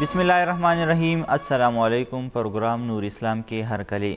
बिस्मिल्लाहिर्रहमानिर्रहीम। अस्सलामुअलैकुम। प्रोग्राम नूर इस्लाम के हरकले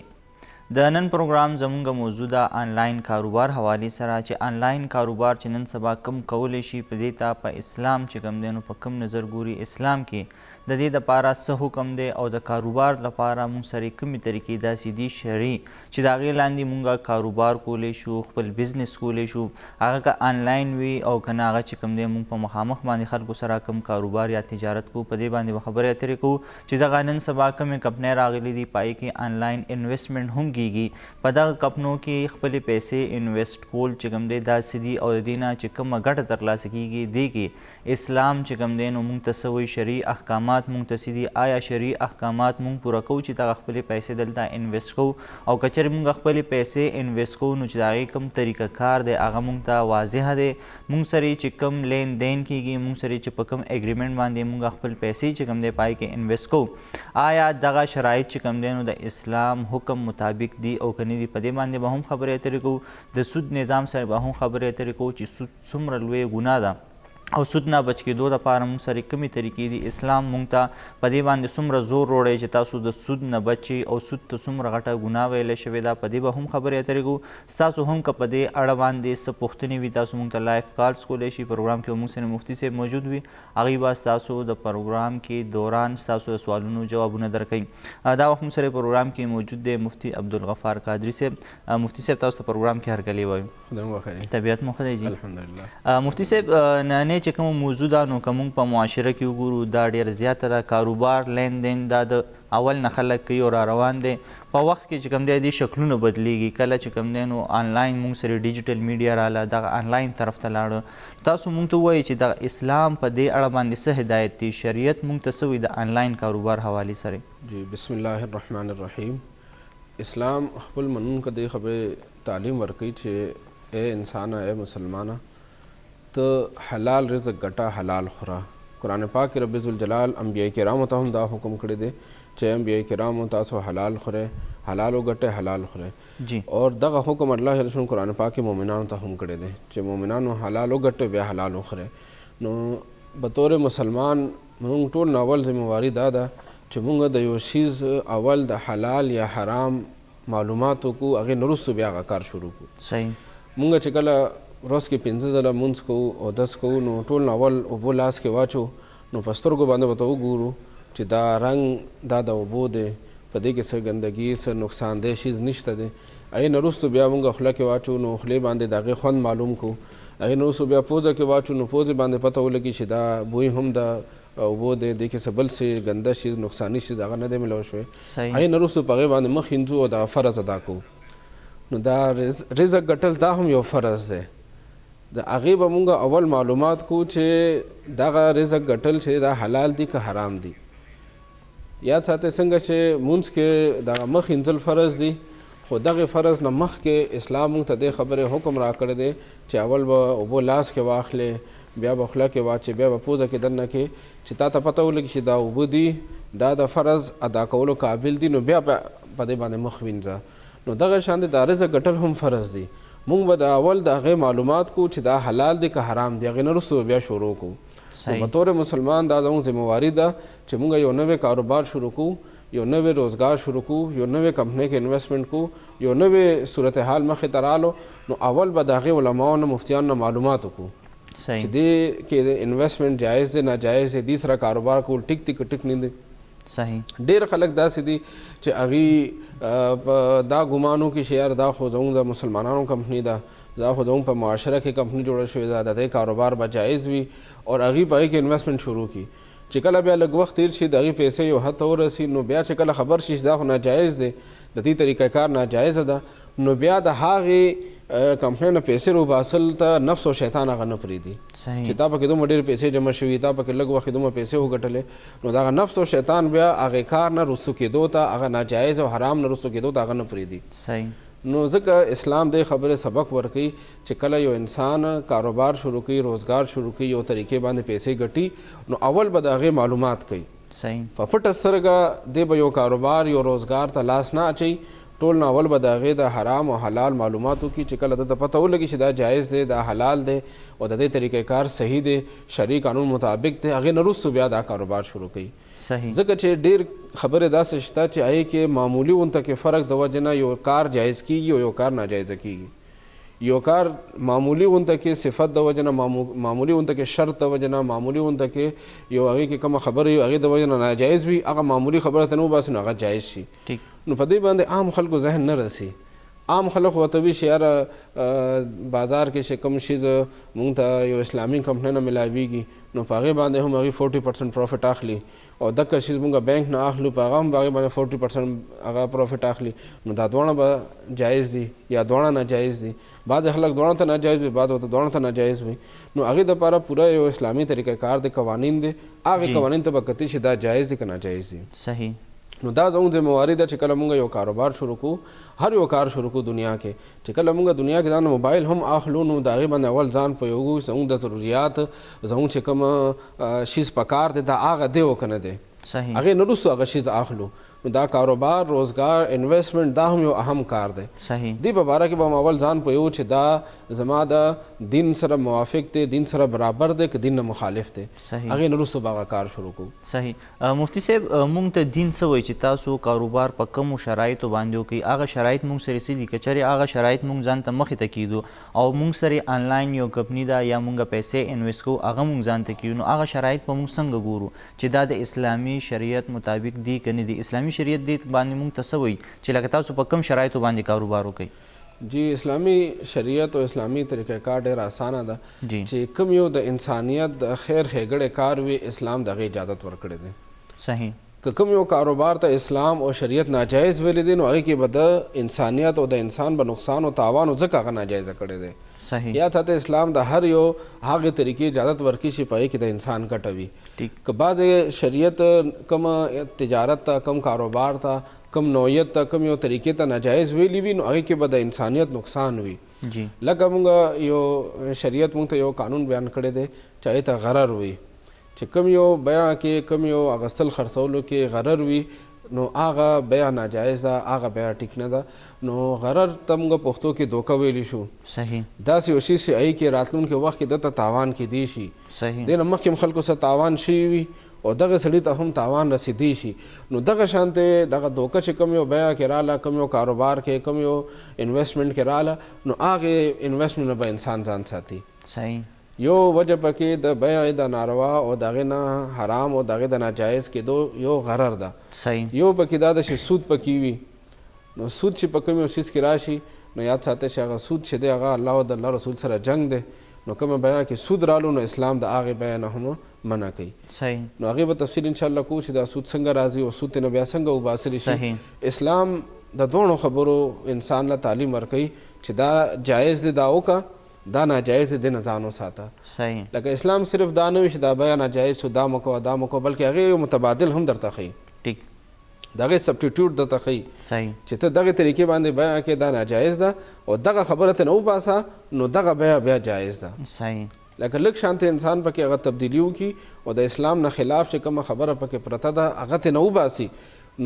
د नन प्रोग्राम زمونږ موضوع آنلاین کاروبار حواله سره چې آنلاین کاروبار چې نن سبا کم کولی شي په دې ته په اسلام چې کم دی نو په کم نظر ګوري اسلام کې د دې لپاره څه حکم دی او د کاروبار لپاره مونږ سره کومې طریقې داسې دي شرعي چې د هغې لاندې مونږ کاروبار کولی شو، خپل بزنس کولی شو، هغه که آنلاین وي او که نه هغه چې کم دی مونږ په مخامخ باندې خلکو سره کم کاروبار یا تجارت کوو، په دې باندې به خبرې اترې کوو چې دغه نن سبا کومې کمپنۍ راغلي دي په هغې کې آنلاین انویسټمنټ هم په دغه کمپنو کې خپلې پیسې انویسټ کول چې کوم دی داسې دي او د دې نه چې کومه ګټه ترلاسه کیږي دې کې اسلام چې کوم دی نو موږ ته څه وایي، شرعي احکامات موږ ته څه دي، آیا شرعي احکامات موږ پوره کوو چې دغه خپلې پیسې دلته انویسټ کوو او که چېرې موږ خپلې پیسې انویسټ کوو نو چې د هغې کوم طریقه کار دی هغه موږ ته واضحه دی، موږ سره چې کوم لین دین کیږي، موږ سره چې په کوم اګریمنټ باندې موږ خپل پیسې چې کوم دی په هغې کې انویسټ کوو، آیا دغه شرایط چې کوم دی نو د اسلام حکم مطابق دي او کني دي، په دې باندې به هم خبرې اترې کوو، د سود نظام سره به هم خبرې اترې کوو چې سود څومره لویه ګناه ده او سود نه بچ کېدو دپاره موږ سره کومې طریقې دي، اسلام موږ ته په دې باندې څومره زور وروړی چې تاسو د سود نه بچئ او سود ته څومره غټه ګناه ویلی شوې ده، په دې به هم خبرې اترې کوو. ستاسو هم که په دې اړه باندې څه پوښتنې وي تاسو موږ ته لایف کالز کولی شي. پروګرام کې موږ سره مفتي صاحب موجود وي، هغوی به ستاسو د پروګرام کې دوران ستاسو د سوالونو جوابونه درکوي. دا وخت موږ سره پروګرام کې موجود دی مفتي عبدالغفار قادري صاحب. مفتي صاحب تاسو ته پروګرام کې هرکلی وایو. طبیعت مو ښه دی جي؟ الحمدلله. مفتي صاحب نننۍ چې کومه موضوع ده نو که موږ په معاشره کې وګورو دا ډېر زیاته ده، کاروبار لین دین دا د اول نه خلک کوي او را روان دی. په وخت کې چې کوم دی دې شکلونه بدلیږي، کله چې کوم دی نو آنلاین موږ سره ډیجیټل میډیا راله، دغه آنلاین طرف ته لاړه. تاسو موږ ته ووایئ چې دغه اسلام په دې اړه باندې څه هدایت دی، شریعت موږ ته څه وایي د آنلاین کاروبار حوالې سره؟ جی بسم الله الرحمن الرحیم. اسلام خپل منونکو دې خبرې تعلیم ورکوي چې اے انسانه، اے مسلمانه، ته حلال رزق ګټه، حلال خوره. قرآن پاک رب ذوالجلال انبیاء کرامو ته هم دا حکم کړی دی چې انبیاء کرامو تاسو حلال خورئ، حلال وګټئ، حلال خورئ. اور دغه حکم الله رسول قرآن پاک مؤمنانو ته هم کړی دی چې مؤمنانو حلال وګټئ بیا حلال وخورئ. نو بطور مسلمان موږ ټول نه اول ذمہواري دا ده چې موږ د یو شیز اول د حلال یا حرام معلومات وکړو، هغې نه وروسته بیا هغه کار شروع کړو. صحیح. موږ چې کله ورځ کې 5 ځله مونځ کوو او 10 کوو نو ټول نه اول اوبو لاس کې واچو نو په سترګو باندې به ته وګورو چې دا رنګ دا د اوبو دی، په دې کې څه ګندګي څه نقصان دی شیز نشته دی. هغې نه وروستو بیا مونږ خوله کې واچو نو خولې باندې د هغې خوند معلوم کړو. هغې نه وروستو بیا پوزه کې واچو نو پوزې باندې پته ولګي چې دا بوی هم د اوبو دی، دې کې څه بل څه ګنده شیز نقصاني شیز هغه نه دی ملو شوی. هغې نه وروستو په هغې باندې مخ هینځو او دغه فرض ادا کوو. نو دا رزق ګټل دا هم یو فرض دی. د هغې به مونږ اول معلومات کو چې دغه رزق ګټل چې دا حلال دی که حرام دی. یاد ساتئ څنګه چې مونځ کې دغه مخ انځل فرض دی، خو دغه فرض نه مخکې اسلام مونږ ته دې خبرې حکم راکړی دی چې اول به اوبو لاس کې واخلې، بیا به خوله کې واچې، بیا به پوزه کې دننه کې چې تا ته پته ولګي چې دا اوبه دي، دا د فرض ادا کولو قابل دي، نو بیا په دې باندې مخ وینځه. نو دغه شان د رزق ګټل هم فرض دی. مونږ به د اول د هغې معلومات کو چې دا حلال دی که حرام دی، هغې نه وروسته بیا شروع کوو. په طور مسلمان دا زموږ ذمہواري ده چې مونږ یو نوی کاروبار شروع کوو، یو نوی روزګار شروع کوو، یو نوی کمپنۍ کې انویسټمنټ کوو، یو نوی صورتحال مخې ته رالو نو اول به د هغې علماو نه مفتیانو نه معلومات وکړو چې دې کې انویسټمنټ جایز دی ناجایز دی، دې سره کاروبار کول ټیک دی که ټیک نه دی. صحیح. ډېر خلک داسې دي چې هغوی په دا ګمانو کې چې یار دا خو زموږ د مسلمانانو کمپنۍ ده، دا خو زموږ په معاشره کې کمپنۍ جوړه شوې ده، د دې کاروبار به جایز وي او هغوی په هغې کې انویسټمنټ شروع کړي. چې کله بیا لږ وخت تیر شي د هغې پیسې یو حد ته ورسي نو بیا چې کله خبر شي چې دا خو ناجایز دی، د دې طریقه کار ناجایزه ده، نو بیا د هغې کمپنۍ نه پیسې روباسل ته نفس او شیطان هغه نه پرېږدي چې تا پکې دومره ډېرې پیسې جمع شوي، تا پکې لږ وخت دومره پیسې وګټلې، نو دغه نفس او شیطان بیا هغې کار نه رسو کېدو ته، هغه ناجایز او حرام نه رسو کېدو ته هغه نه پرېږدي. نو ځکه اسلام دې خبرې سبق ورکوي چې کله یو انسان کاروبار شروع کوي، روزګار شروع کوي، یو طریقې باندې پیسې ګټي نو اول به د هغې معلومات کوي. په پټه سترګه دې به یو کاروبار یو روزګار ته لاس نه اچوي، ټول ناول به د هغې د حرام او حلال معلومات وکړي چې کله د پته ولګي چې دا جایز دی دا حلال دی او د دې طریقې کار صحیح دی شرعي قانون مطابق دی هغې نه وروستو بیا دا کاروبار شروع کوي صحیح ځکه چې ډېر خبرې داسې شته چې هغې کې معمولي غونته کې فرق د وجې نه یو کار جایز کیږي او یو کار ناجایزه کیږي یو کار معمولی غونته کې صفت د وجه نه معمولی غونته کې شرط د وجه نه معمولی غونته کې یو هغې کې کومه خبره وي هغې د وجه نه ناجایز وي هغه معمولی خبره ته نه وباسي نو هغه جایز شي نو په دې باندې عام خلکو ذهن نه رسي عام خلک ورته وي چې یاره بازار کې چې کوم شیز مونږ ته یو اسلامي کمپنۍ نه ملاویږي نو په هغې باندې هم هغې 40% پروفټ اخلي او دغه شیز مونږ بینک نه اخلو په هغه هم هغې باندې 40% هغه پروفټ اخلي نو دا دواړه به جایز دي یا دواړه ناجایز دي بعضې خلک دواړه ته ناجایز وي بعض ورته دواړه ته ناجایز وي نو هغې دپاره پوره یو اسلامي طریقه کار د قوانین دی هغې قوانین ته به کتي چې دا جایز دي که ناجایز دي صحیح نو دا زموږ ذمہواري ده چې کله مونږ یو کاروبار شروع کړو هر یو کار شروع کړو دنیا کې چې کله مونږ دنیا کې ځان موبایل هم اخلو نو د هغې باندې اول ځان پوهېږو زموږ د ضروریات زموږ چې کوم شیز پکار دی دا هغه دی او که نه دی صحیح هغې نه وروستو هغه شیز اخلو نو دا کاروبار روزګار انویسټمنټ دا هم یو اهم کار دی صحیح دې په باره کې به هم اول ځان پوهېږو چې دا زما د دین سره موافق دی دین سره برابر دی که دین نه مخالف دی صحیح هغې نه وروستو به هغه کار شروع کړو صحیح مفتی صاحب مونږ ته دین څه وایي چې تاسو کاروبار په کومو شرایطو باندې وکړئ هغه شرایط مونږ سره څه دي که چېرې هغه شرایط مونږ ځان ته مخې ته کیدو او مونږ سره آنلاین یو کمپني ده یا مونږ پیسې انویسټ کوو هغه مونږ ځان ته کیو نو هغه شرایط به مونږ څنګه ګورو چې دا د اسلامي شریعت مطابق دي که نه دي اسلامي شریعت دې باندې مونږ ته څه وایي چې لکه تاسو په کوم شرایطو باندې کاروبار وکړئ جی اسلامی شریعت او اسلامی طریقه کار ډېر اسانه ده چې کوم یو د انسانیت د خیر ښېګړې کار وي اسلام د هغې اجازت ورکړی دی صحیح که کوم یو کاروبار ته اسلام او شریعت ناجایز ویلی دی نو هغې کې به د انسانیت او د انسان به نقصان او تاوان او ځکه هغه ناجایزه کړی دی صحیح یا ته اسلام د هر یو هغې طریقې اجازت ورکړي چې په هغې کې د انسان ګټه وي که بعضې شریعت کوم تجارت ته کوم کاروبار ته کوم نوعیت ته کوم یو طریقې ته ناجایز ویلی وي نو هغې کې به د انسانیت نقصان وي جی لکه مونږ یو شریعت مونږ ته یو قانون بیان کړی دی چې هغې ته غرر وي چې کوم یو بیع کې کوم یو اغستل خرڅولو کې غرر وي نو هغه بیع ناجایز ده هغه بیع ټیک نه ده نو غرر ته موږ پښتو کې دوکه ویلی شو صحیح داسې یو شي چې هغې کې راتلونکي وخت کې دته تاوان کیدی شي صحیح دې نه مخکې هم خلکو سره تاوان شوي وي او دغه سړي ته هم تاوان رسیدی شي نو دغه شانتې دغه دوکه چې کوم یو بیع کې راله کوم یو کاروبار کې کوم یو انویسټمنټ کې راله نو هغې انویسټمنټ نه به انسان ځان ساتي صحیح یو وجه پکې د بیع د ناروا او د هغې نه حرام او د هغې د ناجایز کېدو یو غرر ده صحیح یو پکې دا ده چې سود پکې وي نو سود چې په کوم یو څیز کې راشي نو یاد ساتئ چې هغه سود چې دی هغه الله او د الله رسول سره جنګ دی نو کومه بیع کې سود رالو نو اسلام د هغې بیع نه هم منع کوي صحیح نو هغې به تفصیل انشاءالله کوو چې دا سود څنګه راځي او سود نه بیا څنګه وباسلی شي اسلام د دواړو خبرو انسان له تعلیم ورکوي چې دا جایز دی دا وکړه دا ناجایز دی نه ځان وساته صحیح لکه اسلام صرف دا نه وي چې دا بیع ناجایز شو دا مه کوه دا مه کوه بلکې هغې یو متبادل هم درته ښیي ټیک د هغې سبټیټیوټ درته ښیي صحیح چې ته دغې طریقې باندې بیع کې دا ناجایز ده او دغه خبره ته نه وباسه نو دغه بیع بیا جایز ده صحیح لکه لږ شانته انسان پکې هغه تبدیلي وکړي او د اسلام نه خلاف چې کومه خبره پکې پرته ده هغه ته نه وباسي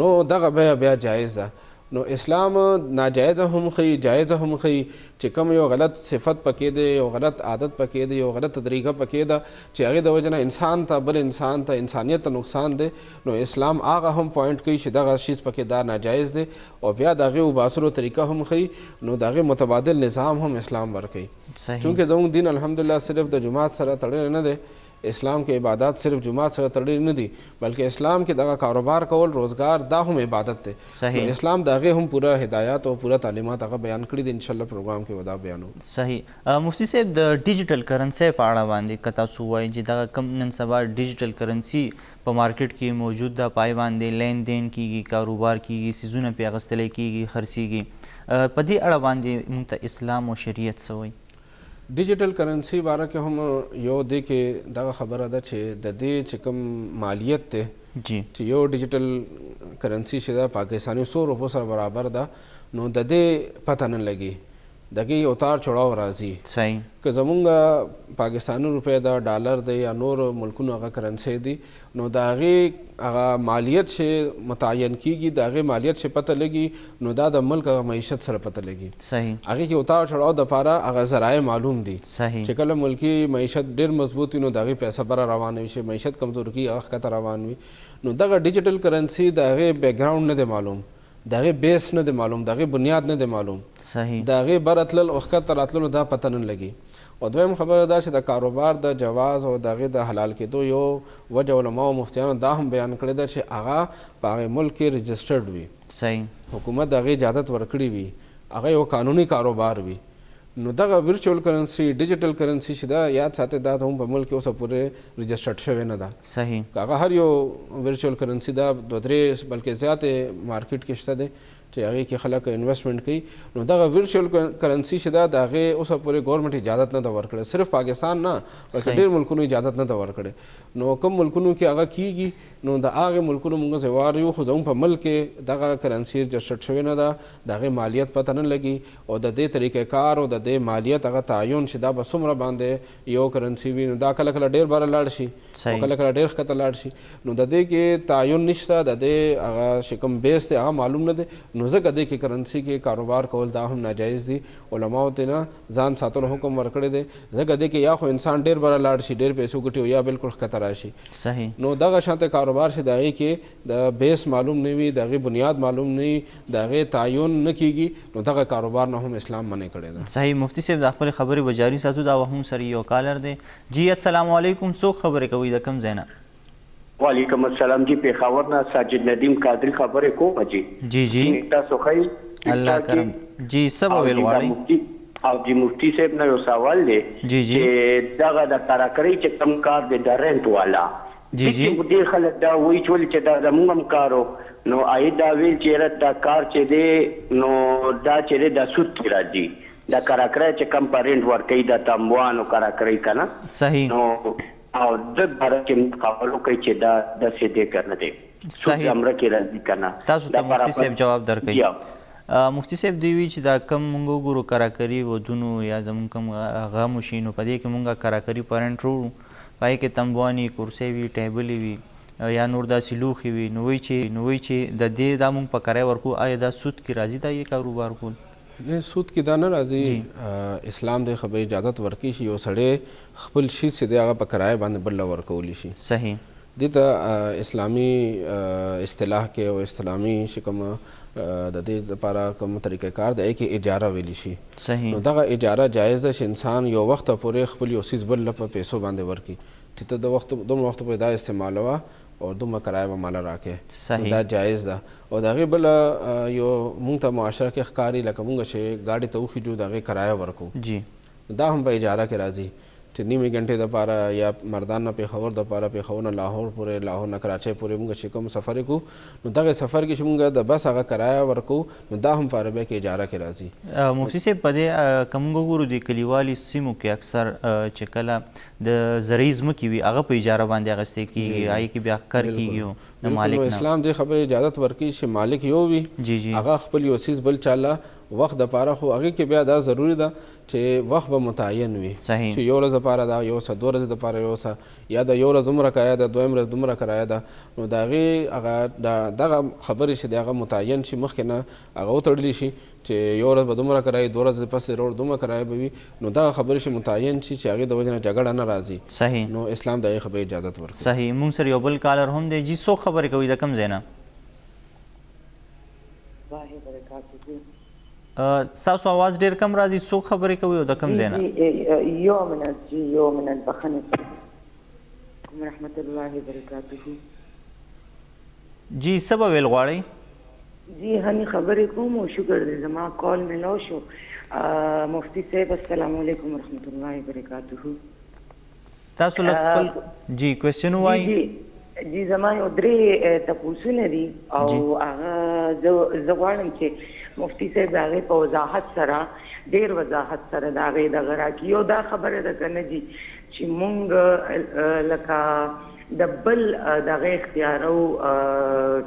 نو دغه بیع بیا جایز ده نو اسلام ناجایزه هم ښیي جایزه هم ښیي چې کوم یو غلط صفت پکې دی یو غلط عادت پکې دی یو غلط طریقه پکې ده چې هغې د وجه نه انسان ته بل انسان ته انسانیت ته نقصان دی نو اسلام هغه هم پوینټ کوي چې دغه شیز پکې دا ناجایز دی او بیا د هغې وباسلو طریقه هم ښیي نو د هغې متبادل نظام هم اسلام ورکوي چونکې زموږ دین الحمدلله صرف د جماعت سره تړلی نه دی اسلام کې عبادات صرف جماعت سره تړلي نه دي بلکې اسلام کې دغه کاروبار کول روزګار دا هم عبادت دی صحیح اسلام د هغې هم پوره هدایات او پوره تعلیمات هغه بیان کړي دي انشاءالله پروګرام کې به دا بیانو صحیح مفتی صاحب د ډیجیټل کرنسۍ په اړه باندې که تاسو وایئ چې دغه کوم نن سبا ډیجیټل کرنسي په مارکیټ کې موجود ده پای باندې لین دین کیږي کاروبار کیږي څیزونه پرې اخیستلی کیږي خرڅېږي په دې اړه باندې موږ ته اسلام او شریعت څه وایي ډیجیټل کرنسي باره کې هم یو دی کې دغه خبره ده چې د دې چې کوم مالیت دی جی چې یو ډیجیټل کرنسي چې ده پاکستاني 100 روپو سره برابر ده نو د دې پته نه لګي دغه اتار چړاو راځي. صحیح. که زمونږ پاکستاني روپۍ ده، ډالر دی یا نور ملکونو هغه کرنسۍ دي، نو د هغې هغه مالیت چې متعین کیږي، د هغې مالیت چې پته لګي، نو دا د ملک هغه معیشت سره پته لګي. صحیح. هغې کې اتار چړاو دپاره هغه ذرایع معلوم دي. صحیح. چې کله ملکي معیشت ډېر مضبوط وي، نو د هغې پیسه بره روانه وي، چې معیشت کمزور کېږي هغه ښکته روان وي. نو دغه ډیجیټل کرنسي د هغې بیکګراونډ نه دی معلوم، د هغې بیس نه دی معلوم، د هغې بنیاد نه دی معلوم. صحیح. د هغې بر تلل او ښکته راتللو دا پته نه لګي. او دویم خبره دا چې د کاروبار د جواز او د هغې د حلال کېدو یو وجه علماو مفتیانو دا هم بیان کړې ده چې هغه په هغې ملک کې رجسټرډ وي. صحیح. حکومت د هغې اجازت ورکړي وي، هغه یو قانوني کاروبار وي. نو دغه ورچوال کرنسي، ډیجیټل کرنسي چې دا یاد ساتئ، دا هم په ملک کې اوسه پورې رجسټرډ شوې نه ده. صحیح. هغه هر یو ورچوال کرنسي دا 2-3 بلکې زیاتې مارکیټ کې شته دی چې هغې کې خلک انویسټمنټ کوي. نو دغه ورچوال کرنسي چې ده، د هغې اوسه پورې ګورنمنټ اجازت نه ده ورکړې. صرف پاکستان نه بلکې ډېر ملکونو اجازت نه ده ورکړې. نو کوم ملکونو کې هغه کیږي، نو د هغې ملکونو موږ زیوار یو، خو زموږ په ملک کې دغه کرنسي رجسټرډ شوې نه ده، د هغې مالیت پته نه لګي، او د دې طریقې کار او د دې مالیت هغه تعین چې دا به څومره باندې یو کرنسي وي، نو دا کله کله ډېر بره لاړ شي او کله کله ډېر ښکته لاړ شي. نو د دې کې تعین نشته، د دې هغه چې کوم بیس دی هغه معلوم نه دی. نو ځکه دې کې کرنسي کې کاروبار کول دا هم ناجایز دي. علماو ته نه ځان ساتلو حکم ورکړی دی، ځکه دې کې یا خو انسان ډېر بره لاړ شي، ډېر پیسو ګټي، او یا بالکل ښکته راشي. صحیح. نو دغه شانته کاروبار چې د هغې کې د بیس معلوم نه وي، د هغې بنیاد معلوم نه وي، د هغې تعین نه کیږي، نو دغه کاروبار نه هم اسلام منع کړی ده. صحیح. مفتی صاحب د خپلې خبرې به جاري ساتو. دا هم سره یو کالر دی. جی السلام علیکم، څوک خبرې کوي د کوم ځای نه؟ وعلیکم السلام جی، پېښور نه ساجد ندیم قادری خبرې کوم. جی جی جی تاسو ښه؟ الله کرم. جی څه به ویل غواړئ؟ او جی مفتی صاحب نه یو سوال دی چې دغه د تراکرۍ چې کوم کار دی د رینټ والا، جی جی ډېر خلک دا وایي چې ولې چې دا زموږ هم کار و، نو عاید دا ویل چې یاره دا کار چې دی نو دا چې دی دا سود کې راځي، دا کراکری چې کوم په رینټ ورکوي دا تنبوانو کراکرۍ که نه. صحیح. نو او د باره کې خبر وکړئ چې دا داسې دی که نه دی، سود امره کې راځي که نه. تاسو ته مفتی صاحب جواب درکوي. مفتی صاحب دوی وی چې دا کم مونږ وګورو کراکري ودونو یا زمونږ کم هغه موشي، نو په دې کې مونږ کراکري په رینټ وړو، په هغې کې تنبوانې، کرسۍ وي، ټیبلې وي یا نور داسې لوښي وي، نو وایي چې د دې دا مونږ په کرایه ورکو. آیا دا سود کې راځي دا یې کاروبار کول؟ نه، سود کې دا نه راځي. اسلام دی خبرې اجازت ورکړي چې یو سړی خپل شي چې دی هغه په کرایه باندې بل له ورکولی شي. صحیح. دې ته اسلامي اصطلاح کې او اسلامي چې کوم د دې لپاره کوم طریقې کار دی کې اجاره ویلی شي. صحیح. نو دغه اجاره جایز ده چې انسان یو وخت پورې خپل یو څیز بل له په پیسو باندې ورکړي، چې ته د وخت دومره وخت پورې دا استعمالوه او دومره کرایه به ماله راکړې. صحیح. دا جایز ده. او د هغې بله یو موږ ته معاشره کې ښکاري لکه موږ چې ګاډي ته وخېږو د هغې کرایه ورکو، جی دا هم په اجاره کې راځي چې نیمې غنټې دپاره یا مردان نه پېښور دپاره، پېښور نه لاهور پورې، لاهور نه کراچۍ پورې موږ چې کوم سفر کړو، نو دغه سفر کې چې موږ د بس هغه کرایه ورکو، نو دا هم په عربیه کې اجاره کې راځي. مفتی صاحب په دې که موږ وګورو د کلیوالي سیمو کې اکثر چې کله د زرعي ځمکې وي هغه په اجاره باندې اخیستې کېږي، هغې کې بیا کر کېږي د مالک نه. اسلام دې خبرې اجازت ورکوي چې مالک یو وي، جی جی هغه خپل یو څیز بل چاله وخت دپاره، خو هغې کې بیا دا ضروري ده چې وخت به متعین وي. صحیح. چې یو ورځ دپاره ده، یو څه 2 ورځې دپاره، یو څه یا د یو ورځ دومره کرایه ده، دویم ورځ دومره کرایه ده. نو د هغې هغه دغه خبرې چې د هغه متعین شي، مخکې نه هغه وتړلی شي چې یو ورځ به دومره کرایه، 2 ورځې پس روډ دومره کرایه به وي، نو دغه خبرې چې متعین شي چې هغې د وجې نه جګړه نه راځي. صحیح. نو اسلام د هغې خبرې اجازت ورکوي. صحیح. مونږ سره یو بل کالر هم دی. جی څوک خبرې کوي د کوم ځای نه؟ ستاسو آواز ډېر کم راځي. څوک خبرې کوي او د کوم ځای نه؟ یو منت بخښنه کوم رحمت الله وبرکاته. جی څه به ویل غواړئ؟ جی هني خبرې کوم او شکر دی زما کال ملاو شو. مفتی صاحب السلام علیکم ورحمت الله وبرکاته. تاسو لږ خپل جی کوېسچن ووایئ. جی زما یو 3 تپوسونه دي او هغه زه غواړم چې مفتی صاحب د هغې په وضاحت سره، ډېر وضاحت سره د هغې دغه راکړي. یو دا خبره ده که نه جي چې مونږ لکه د بل دغه اختیارو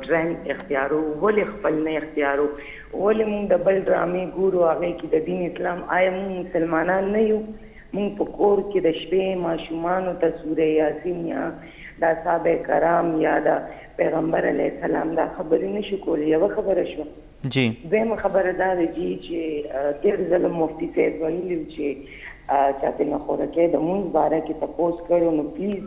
ټرند اختیارو ولې خپل نه اختیارو ولې موږ د بل ډرامې ګورو هغې کې د دین اسلام آیا موږ مسلمانان نه یو موږ په کور کې د شپې ماشومانو ته سوره یاسین یا د اصحاب کرام یا د پیغمبر علیه السلام دا خبرې نشو کولی یوه خبره شوه جی دویمه خبره دا ده چې تېر ځل مفتي صاحب ویلي چې چاته نه خوراکۍ د مونځ باره کې تپوس کړو نو پلیز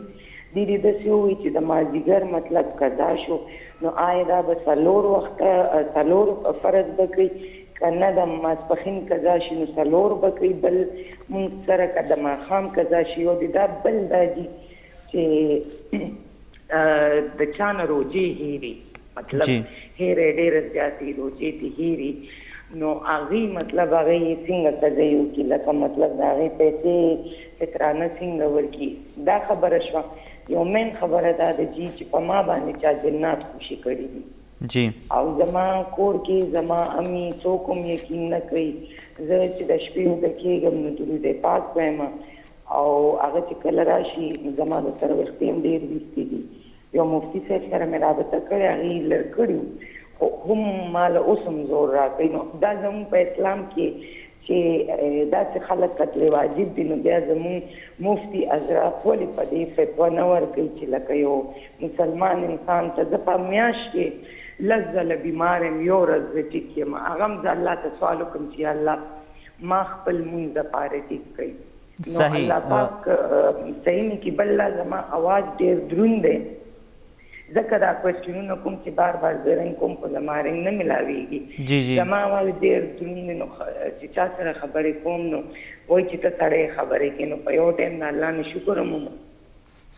دې داسې ووایي چې د مازدیګر مطلب قضا شو نو آیا دا به څلور فرض به کوي که نه د ماسپښین قضا شي نو څلور به کوي بل مونځ سره که د ماښام قضا شي او دا بل دا دي چې د چا نه روجې هېري مطلب هېرې ډېره زیاتې روجې دې هېري نو هغې مطلب هغې څنګه قضا یې وکړي لکه مطلب د هغې پیسې فطرانه څنګه ورکړي دا خبره شوه یو مین خبره دا ده چې په ما باندې چا جنات خوشي کړي دي جی او زما کور کې زما امي څوک هم یقین نه کوي زه چې د شپې ویده کېږم نو درود پاک وایم او هغه چې کله راشي نو زما د سره وختې هم ډېر ویستې دي یو مفتي صاحب سره مې رابطه کړې هغې لر کړي خو هم ماله اوس هم زور راکوي نو دا زموږ په اسلام کې چې داسې خلک قتل واجب دي نو بیا زموږ مفتي حضرات ولې په دې فتوا نه ورکوي چې لکه یو مسلمان انسان ته زه په میاشت کې لږ ځله بیمار یم یو ورځ زه ټیک یم هغه هم زه الله ته سوال وکړم چې الله ما خپل مونځ دپاره ټیک کړي نو الله پاک صحیح مې کې بل زما اواز ډېر دروند دی ځکه دا کوېسچنونه کوم چې بار بار زه رنګ کوم په زما رنګ نه ملاویږي زما اواز ډېر دروند دی نو چې چا سره خبرې کوم نو وایي چې ته سړی خبرې کوې نو په یو ټایم د الله نه شکر هم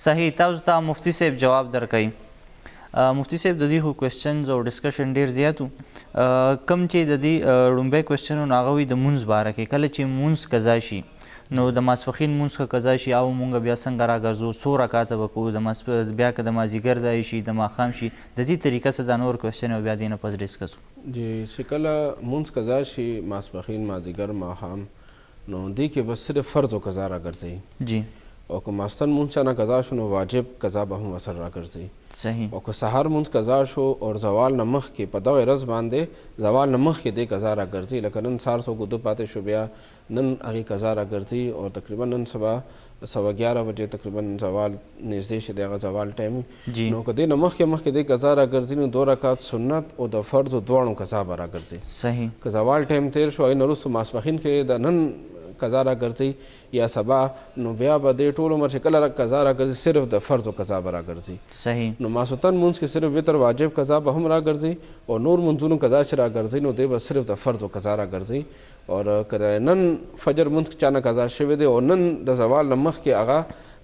صحیح تاسو ته مفتي صاحب جواب درکوي مفتي صاحب د دې خو کوېسچنز او ډسکشن ډېر زیات و کوم چې د دې لومبی کوېسچن و نو هغه وي د مونځ باره کې کله چې مونځ قضا شي نو د ماسپښین مونځ که قضا شي او مونږ بیا څنګه راګرځو څو رکاته به کوو بیا که د مازدیګر ځای شي د ماښام شي د دې طریقه څه دا نور کوېسچن او بیا دې نه پس ډسکس جی چې کله مونځ قضا شي ماسپښین مازدیګر ماښام نو دې کې بس صرف فرض و قضا راګرځوي جی او که ماستن مونځ چا نه قضا شو نو واجب قضا به هم ورسره راګرځوي صحیح او که سهار مونځ قضا شو او زوال نه مخکې په دغه ورځ باندې زوال نه مخکې دې قضا راګرځي لکه نن سهار څوک اوده پاتې شو بیا نن هغې قضا راګرځي او تقریبا نن سبا 11:15 بجې تقریبا زوال نږدې شي د هغه زوال ټایم نو که دې نه مخکې دې قضا راګرځي نو 2 رکعات سنت او د فرض دواړو قضا به راګرځي صحیح که زوال ټایم تیر شو هغې نه وروسته ماسپښین کې د نن قضا راګرځي یا سبا نو بیا به دې ټول عمر چې کله قضا راګرځي صرف د فرض و قضا به راګرځي صحیح نو ماسوتن مونځ کې صرف وتر واجب قضا به هم راګرځي او نور مونځونو قضا چې راګرځي نو دی به صرف د فرض و قضا راګرځي او که نن فجر مونځ چا نه قضا شوی دی او نن د زوال نه مخکې هغه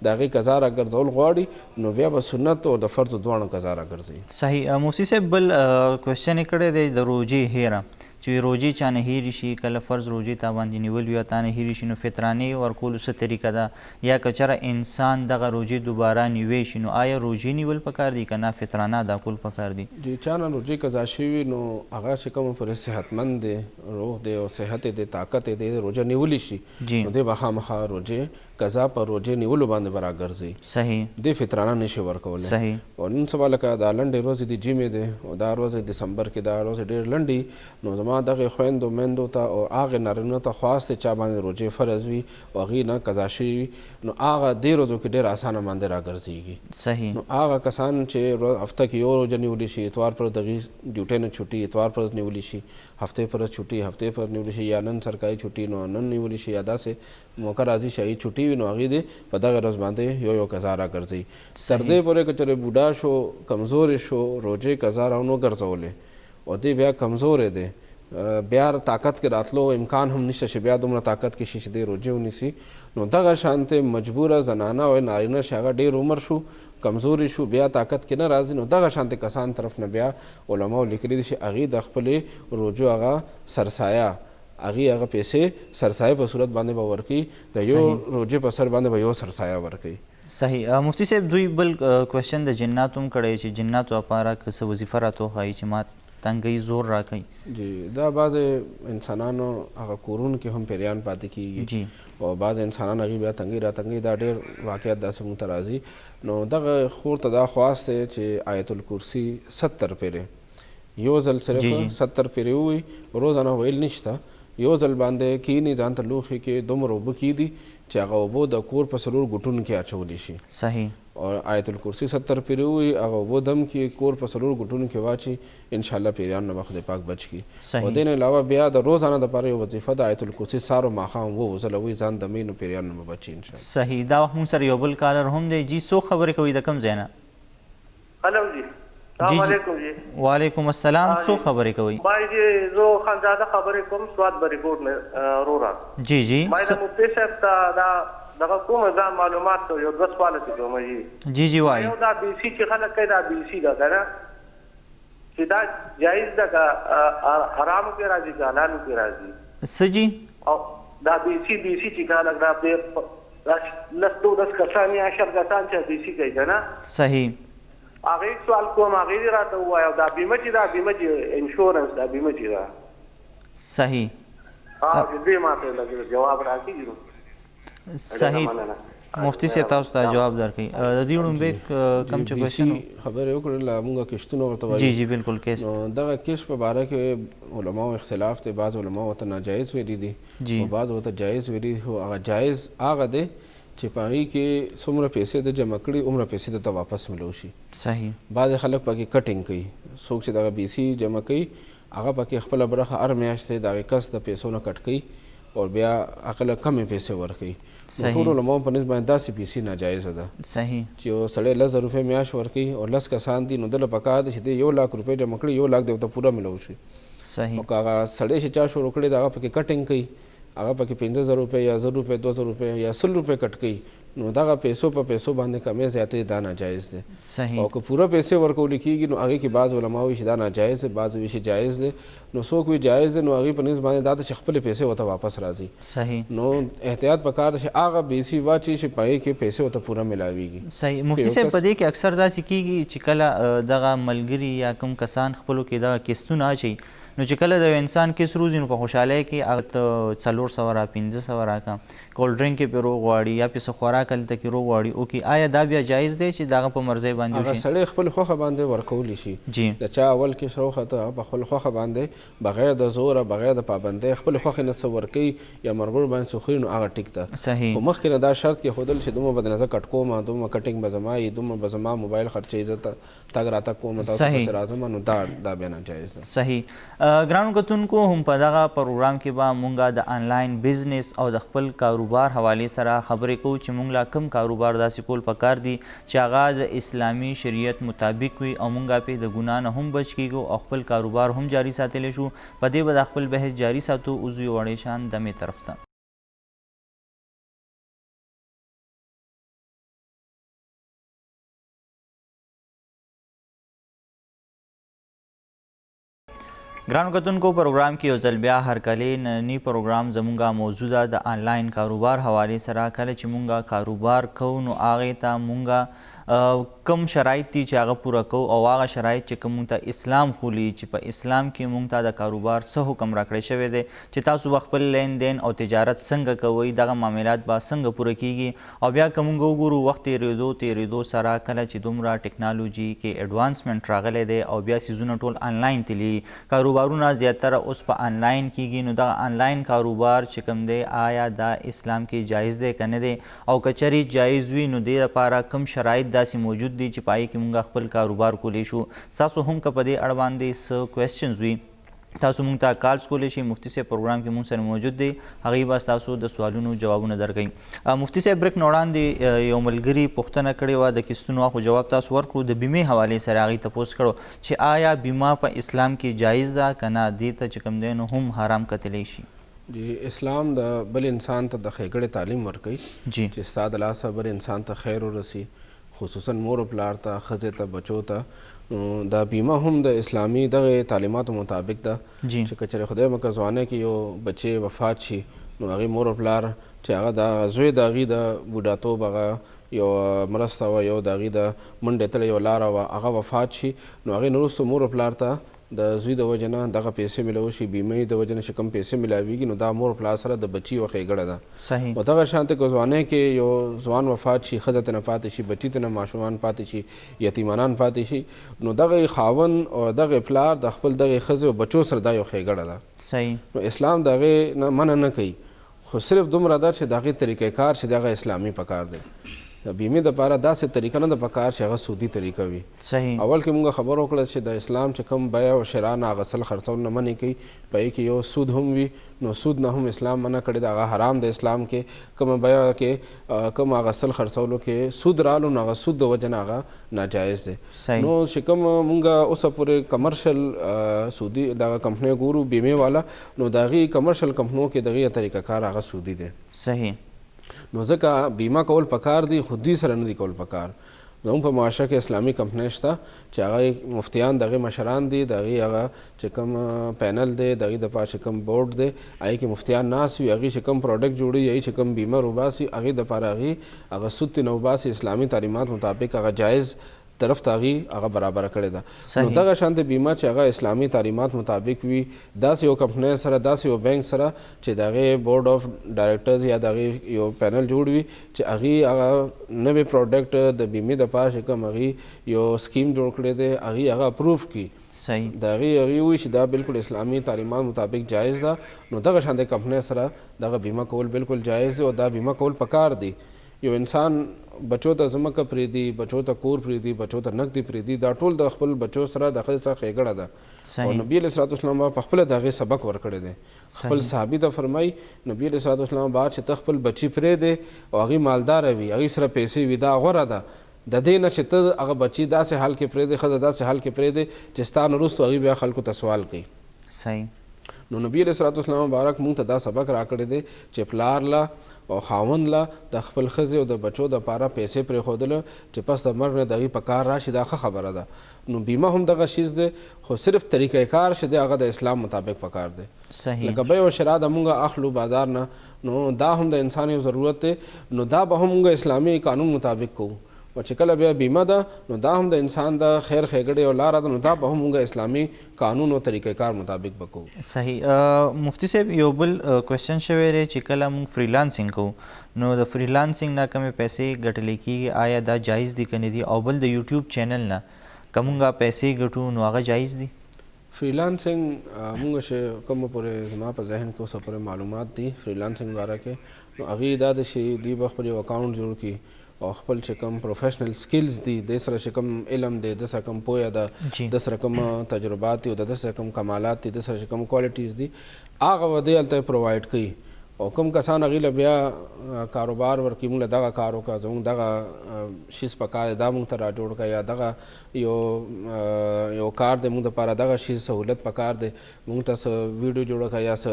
د هغې قضا راګرځول غواړي نو بیا به سنت او د فرض دواړو قضا راګرځي صحیح مفتي صاحب بل کوېسچن یې کړی دی د روجې هیره چې روجې چا نه هېرې شي کله فرض روجې تا باندې نیول وي او تا نه هېرې شي نو فطرانې ورکولو څه طریقه ده یا که چېرې انسان دغه روجې دوباره نیوی شي نو آیا روجې نیول پکار دي که نه فطرانه ادا کول پکار دي چې چا نه روجې قضا شوي نو هغه چې کوم پورې صحتمند دی روغ دی او صحت دی طاقت دی روجه نیولی شي نو دی به خامخا روجې قضا په روجې نیولو باندې به راګرځي صحیح دی فطرانه نشي ورکولی صحیح او نن سبا لکه دا لنډې ورځې د جمعې دی او دا ورځ دسمبر کې دا ورځ ډېر لنډې نو زما دغې خویندو میندو ته او هغې نارینو ته خواست دی چا باندې روجې فرض وي او هغې نه قضا شوي وي نو هغه دې ورځو کې ډېر اسانه باندې راګرځېږي صحیح نو هغه کسان چې هفته کې یو روجه نیولی شي اتوار پر دغې ډیوټۍ نه چھټي اتوار پر نیولی شي هفتې پر چھټي هفتې پر نیولی شي یا نن سرکاري چھټي نو نن نیولی شي یا داسې موقع راځي چې هغې چھټي وي نو هغې دې په دغه ورځ باندې یو قضا راګرځوي تر دې پورې که چېرې بوډا شو کمزورې شو روجې قضا راونه ګرځولې او دې بیا کمزورې دی بیا طاقت کې راتلو امکان هم نشته چې بیا دومره طاقت کې شي چې دی روجې ونیسي نو دغه شانتې مجبوره زنانه او نارینه چې هغه ډېر عمر شو کمزوري شو بیا طاقت کې نه راځي نو دغه شانتې کسان طرف نه بیا علماو لیکلي دي چې هغې د خپلې روجو هغه سرسایه هغې هغه پیسې سرسایه په صورت باندې به ورکوي د یو روجې په سر باندې به یو سرسایه ورکوي صحیح مفتي صاحب دوی بل کوېسچن د جناتو هم کړی چې جناتو لپاره که څه وظیفه راته وښایي چې ما تنګۍ زور راکوي. جی دا بعضې انسانانو هغه کورونو کې هم پیریان پاتې کیږي جی او بعض انسانان هغوی بیا تنګۍ را تنګۍ دا ډېر واقعیت داسې مونږ ته راځي. نو دغه خور ته دا خواست دی چې آیت الکرسي 70 پیرې یو ځل صرف 70 پیرې ووایي، روزانه ویل نشته، یو ځل باندې کینی ځان ته لوښي کې دومره اوبه کیدي چې هغه اوبه د کور په څلور ګوټونو کې اچولی شي. صحیح. او آیت الکرسي 70 پیرې ووایي، هغه اوبه دم کې کور په څلور ګوټونو کې واچي، انشاءالله پیریان نه به خدای پاک بچ کړي. او دې نه علاوه بیا د روزانه دپاره یو وظیفه د آیت الکرسي سهار او ماښام ووځلوي ځان د مینو پیریان نه به بچي انشاءالله. صحیح. دا وخت موږ سره یو بل کالر هم دی. جی څوک خبرې کوي د کوم ځای نه؟ هلو جی السلام علیکم. جی وعلیکم السلام. څوک خبرې کوي؟ بھائی جی زه خانزاده خبرې کوم سوات به ریپورټ نه رورا. جی جی ما د مفتی صاحب ته دا دغه کوم ځان معلومات ته یو 2 سوال کوم. جی جی وایي. یو دا بی سی چې خلک کوي دا بی سی دا کنه چې دا جایز ده که حرام کې راځي که حلال کې راځي؟ سجی او دا بی سی چې خلک دا لس 10 کسان یا 10 کسان چې بی سی کوي کنه. صحیح. هغه سوال کوم، هغه دې راته ووایه دا بیمه چې دا بیمه چې انشورنس دا بیمه چې دا. صحیح. دې ماته لږ جواب راکړي. صحیح. مفتی صاحب تاسو ته جواب درکوي. د دې وړاندې کوم چې کوېشن خبرې وکړله مونږ کشتونه ورته وایو. جی جی بالکل کیسټ. نو دغه کیسټ په باره کې علماو اختلاف دی. بعض علماو ورته ناجایز ویلي دي او بعض ورته جایز ویلي دي. خو هغه جایز هغه دی چې په هغې کې څومره پیسې د جمع کړي عمره پیسې درته واپس ملو شي. صحیح. بعضې خلک پکې کټینګ کوي. څوک چې دغه بیسي جمع کوي هغه پکې خپله برخه هر میاشت د هغې کس د پیسو نه کټ کوي او بیا هغه له کمې پیسې ورکوي. نو ټول علماو په نسبت باندې داسې پیسې ناجایزه ده. صحیح. چې یو سړی 10,000 روپۍ میاشت ورکوي او 10 کسان دي نو دله پکار ده چې دی 1 لاک روپۍ جمع کړي 1 لاک دی ورته پوره ملو شي. صحیح. او که هغه سړی چې چا شروع کړی د هغه پکې کټینګ کوي هغه پکې 15,000 روپۍ یا 1,000 روپۍ 2,000 روپۍ یا 100 روپۍ کټ کوي نو دغه پیسو په پیسو باندې کمې زیاتې دا ناجایز دی. صحیح. او که پوره پیسې ورکول کېږي نو هغې کې بعض علما وایي چې دا ناجایز دی، بعض وایي چې جایز دی. نو څوک وایي جایز دی نو هغې په نسبت باندې دا ده چې خپلې پیسې ورته واپس راځي. صحیح. نو احتیاط پکار ده چې هغه بیسي واچي چې په هغې کې پیسې ورته پوره میلاویږي. صحیح. مفتی صاحب په دې کې اکثر داسې کېږي چې کله دغه ملګري یا کوم کسان خپلو کې دغه کیستونه اچوي نو چې کله د یو انسان کیس روزي نو په خوشحالۍ کې هغه ته 400 را 500 راکړه کولډ ډرنک یې پرې روغ غواړي یا پې څه خوراک هلته کې روغ غواړي اوکې آیا دا بیا جایز دی چې د هغه په مرضۍ باندې هغه سړی خپل خوښه باندې ورکولی شي. جی د چا اول کې شروخته هغه په خپل خوښه باندې بغیر د زوره بغیر د پابندۍ خپل خوښې نه څه ورکوي یا مرګور باندې څه خوري نو هغه ټیک ده. صحیح. خو مخکې نه دا شرط کېښودل چې دومره به د نظر کټ کومه دومره کټینګ به زما وي دومره به زما موبایل خرچوي زه تګ راتګ کوم تاسو پسې راځم نو دا بیا ناجایز ده. صحیح. ګرانو کتونکو هم په دغه پروګرام کې به مونږ د آنلاین بزنس او د خپل کاروبار حوالې سره خبرې کوو چې مونږ لا کوم کاروبار داسې کول پکار دي چې هغه د اسلامي شریعت مطابق وي او مونږ پې د ګناه نه هم بچ کیږو او خپل کاروبار هم جاري ساتلی شو. په دې به د خپل بحث جاري ساتو. اوس یو وړې شان دمې طرف ته. ګرانو کتونکو پروګرام کې یو ځل بیا هرکلی نننی پروګرام زمونږه موضوع ده د آنلاین کاروبار حوالې سره. کله چې مونږه کاروبار کوو نو هغې ته مونږه کم شرایط دي چې هغه پوره کوو او هغه شرایط چې کوم ته اسلام خولي چې په اسلام کې مونږ ته د کاروبار څه حکم راکړی شوی دی چې تاسو به خپل لین دین او تجارت څنګه کوئ دغه معاملات به څنګه پوره کیږي. او بیا که مونږ وګورو وخت تیرېدو سره کله چې دومره ټیکنالوژي کې ایډوانسمنټ راغلی دی او بیا څیزونه ټول آنلاین تلي کاروبارونه زیاتره اوس په آنلاین کیږي نو دغه آنلاین کاروبار چې کوم دی آیا دا اسلام کې جایز دی که نه دی او که چېرې جایز وي نو دې لپاره کوم شرایط داسې موجود دي چې په هغې کې مونږ خپل کاروبار کولی شو. ستاسو هم که په دې اړه باندې څه کوېسچنز وي تاسو مونږ ته کالز کولی شئ. مفتی صاحب پروګرام کې مونږ سره موجود دی هغوی به ستاسو د سوالونو جوابونه درکوي. مفتی صاحب بریک نه وړاندې یو ملګري پوښتنه کړې وه د کیستونو خو جواب تاسو ورکړو د بیمې حوالې سره هغوی تپوس کړو چې آیا بیمه په اسلام کې جایز ده که نه دې ته چې کوم دی نو هم حرام کتلی شي. جی اسلام د بل انسان ته د ښېګړې تعلیم ورکوي جی چې ستا د لاسه بل انسان ته خیر ورسي خصوصا مور و پلار ته ښځې ته بچو ته. نو دا بیمه هم د اسلامي دغې تعلیماتو مطابق ده چې که چېرې خدای مکړه ځوانۍ کې یو بچی وفات شي نو هغې مور و پلار چې هغه د زوی د هغې د بوډاتوب هغه یو مرسته وه یو د هغې د منډې تلې یو لاره وه هغه وفات شي نو هغې نه وروسته مور و پلار ته د زوی د وجه نه دغه پیسې میلاو شي، بیمې د وجه نه چې کوم پیسې میلاویږي نو دا مور پلار سره د بچي یوه ښېګړه ده. صحیح. او دغه شانته که ځوانۍ کې یو ځوان وفات شي، ښځه ترنه پاتې شي، بچي ترنه ماشومان پاتې شي، یتیمانان پاتې شي، نو دغه خاوند او دغه پلار د خپل دغه ښځې او بچو سره دا یو ښېګړه ده. صحیح. نو اسلام د هغې نه منع نه کوي، خو صرف دومره ده چې د هغې طریقې کار چې د هغه اسلامي پکار دی. د بیمې دپاره داسې طریقه نه ده پکار چې هغه سودي طریقه وي. صحیح. اول کې مونږ خبر وکړه چې د اسلام چې کوم بیع او شرا نه اخیستل خرڅول نه منې کوي، په هغې کې یو سود هم وي، نو سود نه هم اسلام منع کړی ده، هغه حرام د اسلام کې. کومه بیع کې کوم اخیستل خرڅولو کې سود رالو نو هغه سود د وجه نه هغه ناجایز دی. نو چې کوم مونږ اوسه پورې کمرشل سودي دغه کمپنۍ ګورو بیمې والا، نو د هغې کمرشل کمپنو کې د هغې طریقه کار هغه سودي دی. صحیح. نو ځکه بیمه کول پکار دی، خو دوی سره نه دی کول پکار. زموږ په معاشره کې اسلامي کمپنۍ شته چې هغه مفتیان د هغې مشران دي، د هغې هغه چې کوم پینل دی، د هغې دپاره چې کوم بورډ دی، هغې کې مفتیان ناست وي، هغې چې کوم پروډکټ جوړوي، هغې چې کوم بیمه روباسي، هغې دپاره هغې هغه سود ترې نه وباسي، اسلامي تعلیمات مطابق هغه جایز طرف ته هغې هغه برابره کړې ده. نو دغه شانتې بیمه چې هغه اسلامي تعلیمات مطابق وي، داسې یو کمپنۍ سره، داسې یو بینک سره چې د هغې بورډ آف ډایرکټرز یا د هغې یو پینل جوړ وي چې هغې هغه نوی پروډکټ د بیمې دپاره چې کوم هغې یو سکیم جوړ کړی دی، هغې هغه اپروف کړي. صحیح. د هغې وایي چې دا بالکل اسلامي تعلیمات مطابق جایز ده، نو دغه شانتې کمپنۍ سره دغه بیمه کول بالکل جایز دی او دا بیمه کول پکار دی. یو انسان بچو ته ځمکه پرېږدي، بچو ته کور پرېږدي، بچو ته نقدي پرېږدي، دا ټول د خپل بچو سره د ښځې سره ښېګړه ده. او نبي علیه صلات وسلام په خپله د هغې سبق ورکړی دی. خپل صحابي ته فرمایي نبي علیه صلات وسلام بعد چې ته خپل بچي پرېږدې او هغې مالداره وي، هغې سره پیسې وي، دا غوره ده د دې نه چې ته هغه بچي داسې حال کې پرېږدې، ښځه داسې حال کې پرېږدې چې ستا نه وروسته هغې بیا خلکو ته سوال کوي. صحیح. نو نبي علیه صلات وسلام مبارک مونږ ته دا سبق راکړی دی چې پلار له او خاوند له د خپل ښځې او د بچو دپاره پیسې پرېښودله چې پس د مرګ نه د هغې په کار راشي، دا ښه خبره ده. نو بیمه هم دغه شیز دی، خو صرف طریقه کار چې دی هغه د اسلام مطابق پکار دی. صحیح. لکه بیع او شرا د مونږ اخلو بازار نه، نو دا هم د انسان یو ضرورت دی، نو دا به هم مونږ اسلامي قانون مطابق کوو. او چې کله بیا بیمه ده نو دا هم د انسان د خیر ښېګړې او لاره ده، نو دا به هم مونږ اسلامي قانون او طریقه کار مطابق به کوو. صحیح. مفتی صاحب یو بل کوېسچن شوی دی چې کله موږ فریلانسینګ کوو نو د فریلانسینګ نه کمې پیسې ګټلی کېږي، آیا دا جایز دي که نه دي؟ او بل د یوټیوب چینل نه که مونږ پیسې ګټو نو هغه جایز دي؟ فریلانسینګ مونږ چې کومه پورې زما په ذهن کې اوسه پورې معلومات دي فریلانسینګ باره کې، نو هغې دا ده چې دوی به خپل یو اکاونټ جوړ کړي او خپل چې کوم پروفیشنل سکلز دي، د سره چې کوم علم دی، د سره کوم پوهه ده، د سره کوم تجربات دي او د سره کوم کمالات دي، د سره چې کوم کوالټیز دي، هغه به دی هلته پرووایډ کوي. او کوم کسان هغې له بیا کاروبار ورکوي، موږ له دغه کار وکړه، زموږ دغه شیز پکار دی، دا موږ ته را جوړ کړه، یا دغه یو کار دی موږ دپاره دغه شیز سهولت پکار دی، موږ ته څه ویډیو جوړه کړه یا څه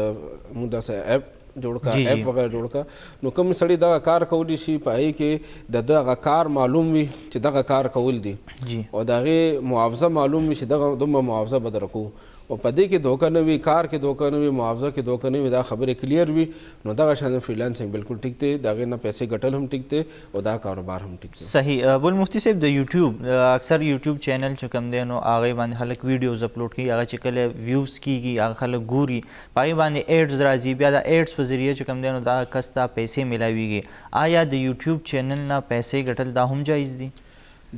موږ ته څه اپ جوړ کړه، اپ وغیره جوړ کړه. نو کوم سړی دغه کار کولی شي، په هغې کې د دغه کار معلوم وي چې دغه کار کول دي او د هغې معاوضه معلوم وي چې دغه دومره معاوضه به درکو، او په دې کې دوکه نه وي، کار کې دوکه نه وي، معاوضه کې دوکه نه وي، دا خبرې کلیر وي، نو دغه شان فریلانسینګ بالکل ټیک دی، د هغې نه پیسې ګټل هم ټیک دی او دا کاروبار هم ټیک دی. صحیح. بل مفتی صاحب د یوټیوب اکثر یوټیوب چینل چې کوم دی نو هغې باندې خلک ویډیوز اپلوډ کوي، هغه چې کله ویوز کېږي هغه خلک ګوري، په هغې باندې ایډز راځي، بیا د ایډز په ذریعه چې کوم دی نو دا کس ته پیسې میلاویږي. آیا د یوټیوب چینل نه پیسې ګټل دا هم جایز دي؟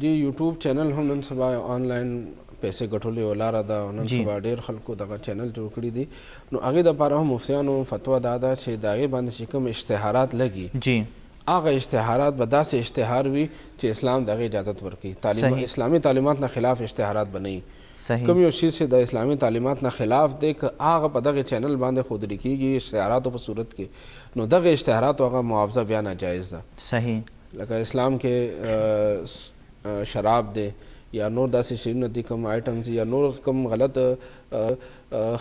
جی یوټیوب چینل هم نن سبا آنلاین پیسې ګټلو یو لاره ده، او نن سبا ډېر خلکو دغه چینل جوړ کړي دي. نو هغې دپاره هم مفتیانو فتوا دا ده چې د هغې باندې چې کوم اشتهارات لګي، هغه اشتهارات به داسې اشتهار وي چې اسلام د هغې اجازت ورکوي. اسلامي تعلیمات نه خلاف اشتهارات به نه وي. کوم یو شیز چې د اسلامي تعلیمات نه خلاف دی، که هغه په دغه چینل باندې ښودل کېږي اشتهاراتو په صورت کې، نو دغه اشتهاراتو هغه معاوضه بیا ناجایز ده. صحیح. لکه اسلام کې شراب دی یا نور داسې شیونه دي، کوم آیټمز یا نور کوم غلط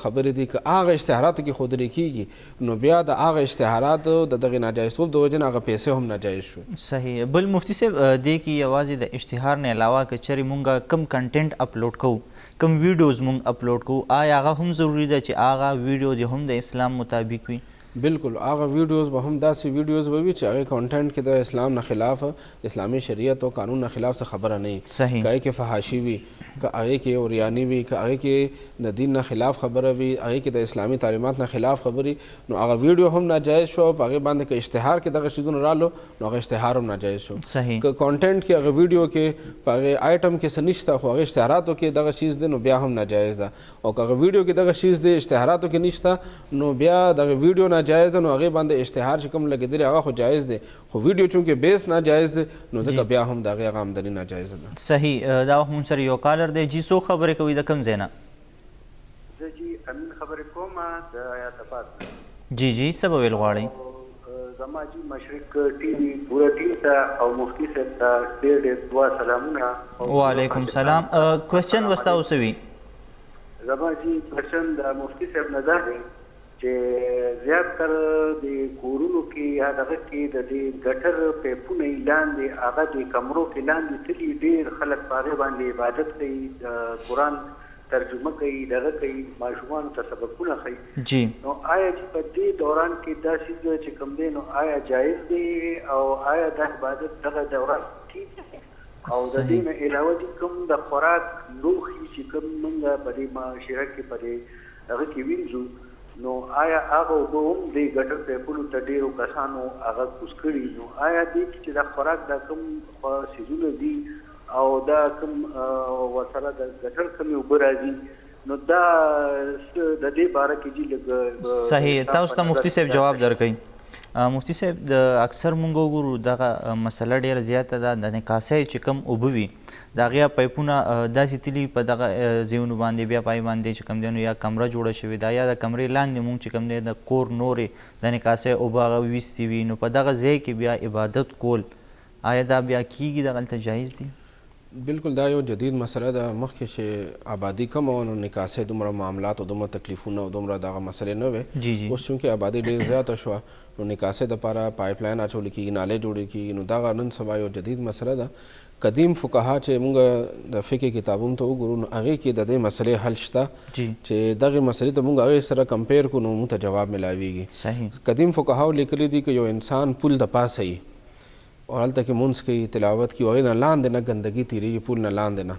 خبرې دي، که هغه اشتهاراتو کې ښودل کېږي نو بیا د هغه اشتهاراتو د دغې ناجایزتوب د وجې نه هغه پیسې هم ناجایز شوې. صحیح. بل مفتی صاحب دې کې یوازې د اشتهار نه علاوه که چېرې مونږ کم کنټینټ اپلوډ کوو، کم ویډیوز مونږ اپلوډ کوو، آیا هغه هم ضروري ده چې هغه ویډیو دې هم د اسلام مطابق وي؟ بالکل، هغه ویډیوز به هم داسې ویډیوز به وي چې هغې کانټینټ کې د اسلام نه خلاف، اسلامي شریعت او قانون نه خلاف څه خبره نه وي. صحیح. که هغې کې فحاشي وي، که هغې کې اوریاني وي، که هغې کې د دین نه خلاف خبره وي، هغې کې د اسلامي تعلیمات نه خلاف خبرې، نو هغه ویډیو هم ناجایز شو. په هغې باندې که اشتهار کې دغه شیزونه رالو نو هغه اشتهار هم ناجایز شو. صحیح. که کانټینټ کې هغه ویډیو کې په هغې آیټم کې څه نشته خو هغې اشتهاراتو کې دغه شیز دی نو بیا هم ناجایز ده. او که هغه ویډیو کې دغه شیز دی اشتهاراتو کې نشته نو بیا دغه ویډیو ناجایز ده، نو هغې باندې اشتهار چې کوم لګېدلی هغه خو جایز دی، خو ویډیو چونکې بیس ناجایز دی نو ځکه بیا هم د هغې هغه آمدني ناجایزه ده. صحیح. دا وخت مونږ سره یو کالر دی. جی څوک خبرې کوي د کوم ځای نه؟ زه جی امین خبرې کوم د حیات آباد نه. جی جی څه به ویل غواړئ؟ زما جی مشرق ټي وي پوره ټیم ته او مفتي صاحب ته ډېر ډېر دعا سلامونه. وعلیکم سلام. کوېسچن به ستا اوسه وي؟ زما جی کوېسچن د مفتي صاحب نه دا دی چې زیاتر د کورونو کې یا دغه کې د دې ګټر پیپونه یې لاندې هغه د کمرو کې لاندې تلي، ډېر خلک په هغې باندې عبادت کوي، د قرآن ترجمه کوي، دغه کوي، ماشومانو ته سبقونه ښیي. جی. نو آیا چې په دې دوران کې دا څیز چې کوم دی نو آیا جایز دی او آیا د عبادت دغه دوران ټیک دی او د دې نه علاوه دي کوم د خوراک لوښي چې کوم موږ په دې معاشره کې په دې هغه کې وینځو نو آیا هغه اوبه هم د ګټر پیپونو ته ډېرو کسانو هغه کوز کړي، نو آیا دې کې چې دا خوراک دا کوم څیزونه دي او دا کوم ورسره د ګټر کومې اوبه راځي نو دا د دې باره کې جي لږ صحیح. تاسو ته مفتي صاحب جواب درکوي. مفتي صاحب د اکثر مونږ وګورو دغه مسله ډېره زیاته ده، د نکاسۍ چې کوم اوبه وي د هغې پایپونه داسې تلي په دغه ځایونو باندې، بیا پای باندې چې کوم دی نو یا کمره جوړه شوې ده یا د کمرې لاندې مونږ چې کوم دی د کور نورې د نکاسۍ اوبه هغه ویستې وي، نو په دغه ځای کې بیا عبادت کول آیا دا بیا کیږي، دغلته جایز دي؟ بالکل دا یو جدید مسله ده. مخکې چې آبادي کمه وه نو نکاسۍ دومره معاملات او دومره تکلیفونه او دومره دغه مسلې نه وې. جی جی. اوس چونکې آبادي ډېر زیاته شوه نو نکاسۍ دپاره پایپ لاین اچولی کېږي، نالې جوړې کېږي، نو دغه نن سبا یو جدید مسله ده. قدیم فقها چې موږ د فقه کتابونو ته وګورو نو هغې کې د دې مسلې حل شته چې دغې مسلې ته موږ هغې سره کمپیر کړو نو موږ ته جواب میلاویږي. صحیح. قدیم فقهاو لیکلي دي که یو انسان پول د پاسه وي او هلته کې مونځ کوي، تلاوت کوي، هغې نه لاندې نه ګندګي تېرېږي، پول نه لاندې نه،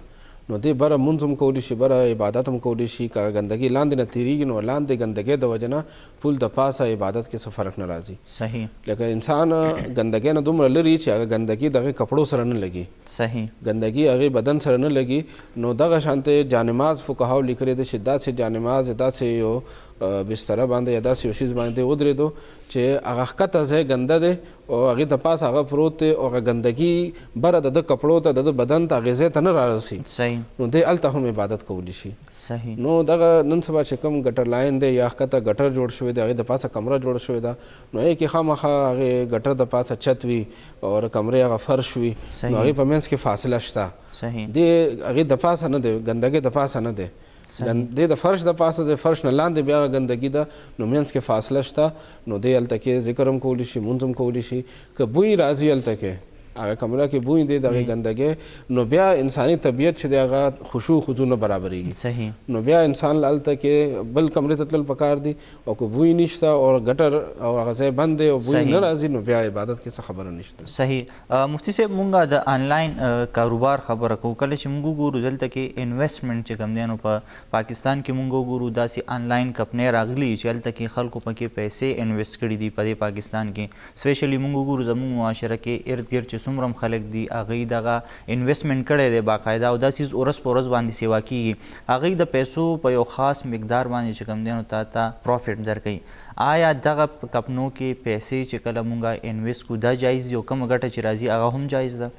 نو دې بره مونځ هم کولی شي، بره عبادت هم کولی شي. که ګندګي لاندې نه تېرېږي نو لاندې ګندګۍ د وجه نه پول د پاسه عبادت کې څه فرق نه راځي. صحیح. لکه انسان ګندګۍ نه دومره لري چې هغه ګندګي د هغې کپړو سره نه لګي، صحیح، ګندګي هغې بدن سره نه لګي، نو دغه شانتې جانماز فقهاو لیکلی دی چې داسې جانماز داسې یو بستره باندې یا داسې یو شیز باندې ودرېدو چې هغه ښکته ځای ګنده دی او هغې ته پاس هغه پروت دی او هغه ګندګي بره د ده کپړو ته د ده بدن ته هغې ځای ته نه رارسي، صحیح، نو دی هلته هم عبادت کولی شي. صحیح. نو دغه نن سبا چې کوم ګټر لاین دی یا ښکته ګټر جوړ شوی دی هغې د پاسه کمره جوړه شوې ده، نو هغې کې خامخا هغې ګټر د پاسه چت وي او کمرې هغه فرش وي، نو هغې په منځ کې فاصله شته، صحیح، دې هغې د پاسه نه دی، ګندګۍ د پاسه نه دی، دې د فرش د پاسه د فرش نه لاندې بیا ګندګي ده، نو منځ کې فاصله شته، نو دی هلته کې ذکر هم کولی شي، مونځ هم کولی شي. که بوی راځي هلته کې هغه کمره کې بوی دی د هغې ګندګۍ، نو بیا انساني طبیعت چې دی هغه خشوع خضوع نه برابرېږي، صحیح، نو بیا انسان هلته کې بل کمرې ته تلل پکار دي، او که بوی نشته او ګټر او هغه ځای بند دی او بوی نه راځي نو بیا عبادت کې څه خبره نشته. صحیح. مفتي صاحب مونږ د آنلاین کاروبار خبره کوو، کله چې مونږ وګورو دلته کې انویسټمنټ چې کوم دی نو په پاکستان کې مونږ وګورو داسې آنلاین کمپنۍ راغلي چې هلته کې خلکو پکې پیسې انویسټ کړي دي په دې پاکستان کې، سپیشلی مونږ وګورو زموږ معاشره کې ارد ګرد چې څومره هم خلک دي هغوی دغه انویسټمنټ کړی دی باقاعده او دا څیز ورځ په ورځ باندې سیوا کېږي، هغوی د پیسو په یو خاص مقدار باندې چې کوم دی نو تا ته پروفیټ درکوي. آیا دغه کمپنو کې پیسې چې کله مونږ انویسټ کړو دا جایز دي او کومه ګټه چې راځي هغه هم جایز ده؟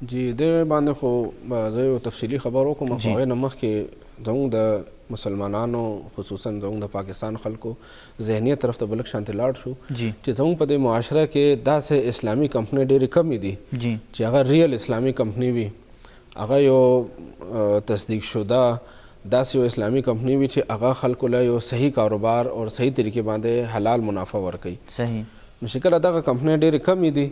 جی دغې باندې خو زه یو تفصیلي خبر وکړم، خو هغې نه مخکې زموږ د مسلمانانو خصوصا زموږ د پاکستان خلکو ذهنیت طرف ته بلک شانتې لاړ شو چې زموږ په دې معاشره کې داسې اسلامي کمپنۍ ډېرې کمې دي چې هغه ریل اسلامي کمپنۍ وي، هغه یو تصدیق شده داسې یو اسلامي کمپنۍ وي چې هغه خلکو له یو صحیح کاروبار او صحیح طریقې باندې حلال منافع ورکوي. صحیح. نو چې کله دغه کمپنۍ ډېرې کمې دي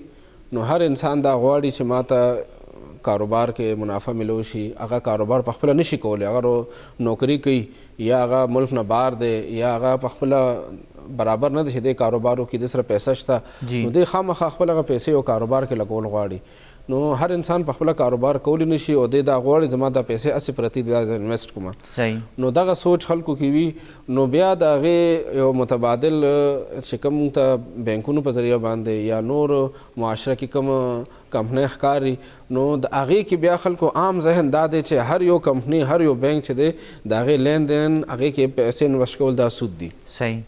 نو هر انسان دا غواړي چې ماته کاروبار کې منافع ملو شي، هغه کاروبار په خپله نشي کولی، هغه نوکري کوي یا هغه ملک نه بار دی یا هغه په خپله برابر نه دی چې دې کاروبارو کې د سره پیسه شته، نو دی خامخا خپل هغه پیسې یو کاروبار کې لګول غواړي. نو هر انسان په خپل کاروبار کولی نشي او د دا غوړ زما د پیسې اسی پرتی دا انویسټ کوم صحیح نو دغه سوچ خلکو کې وي نو بیا د هغې یو متبادل چې کوم ته بینکونو په ذریعه باندې یا نور معاشره کې کوم کمپنۍ ښکاري نو د هغې کې بیا خلکو عام ذهن دا دی چې هر یو کمپنۍ هر یو بینک چې دی د هغې لین دین هغې کې پیسې انویسټ کول دا سود دي صحیح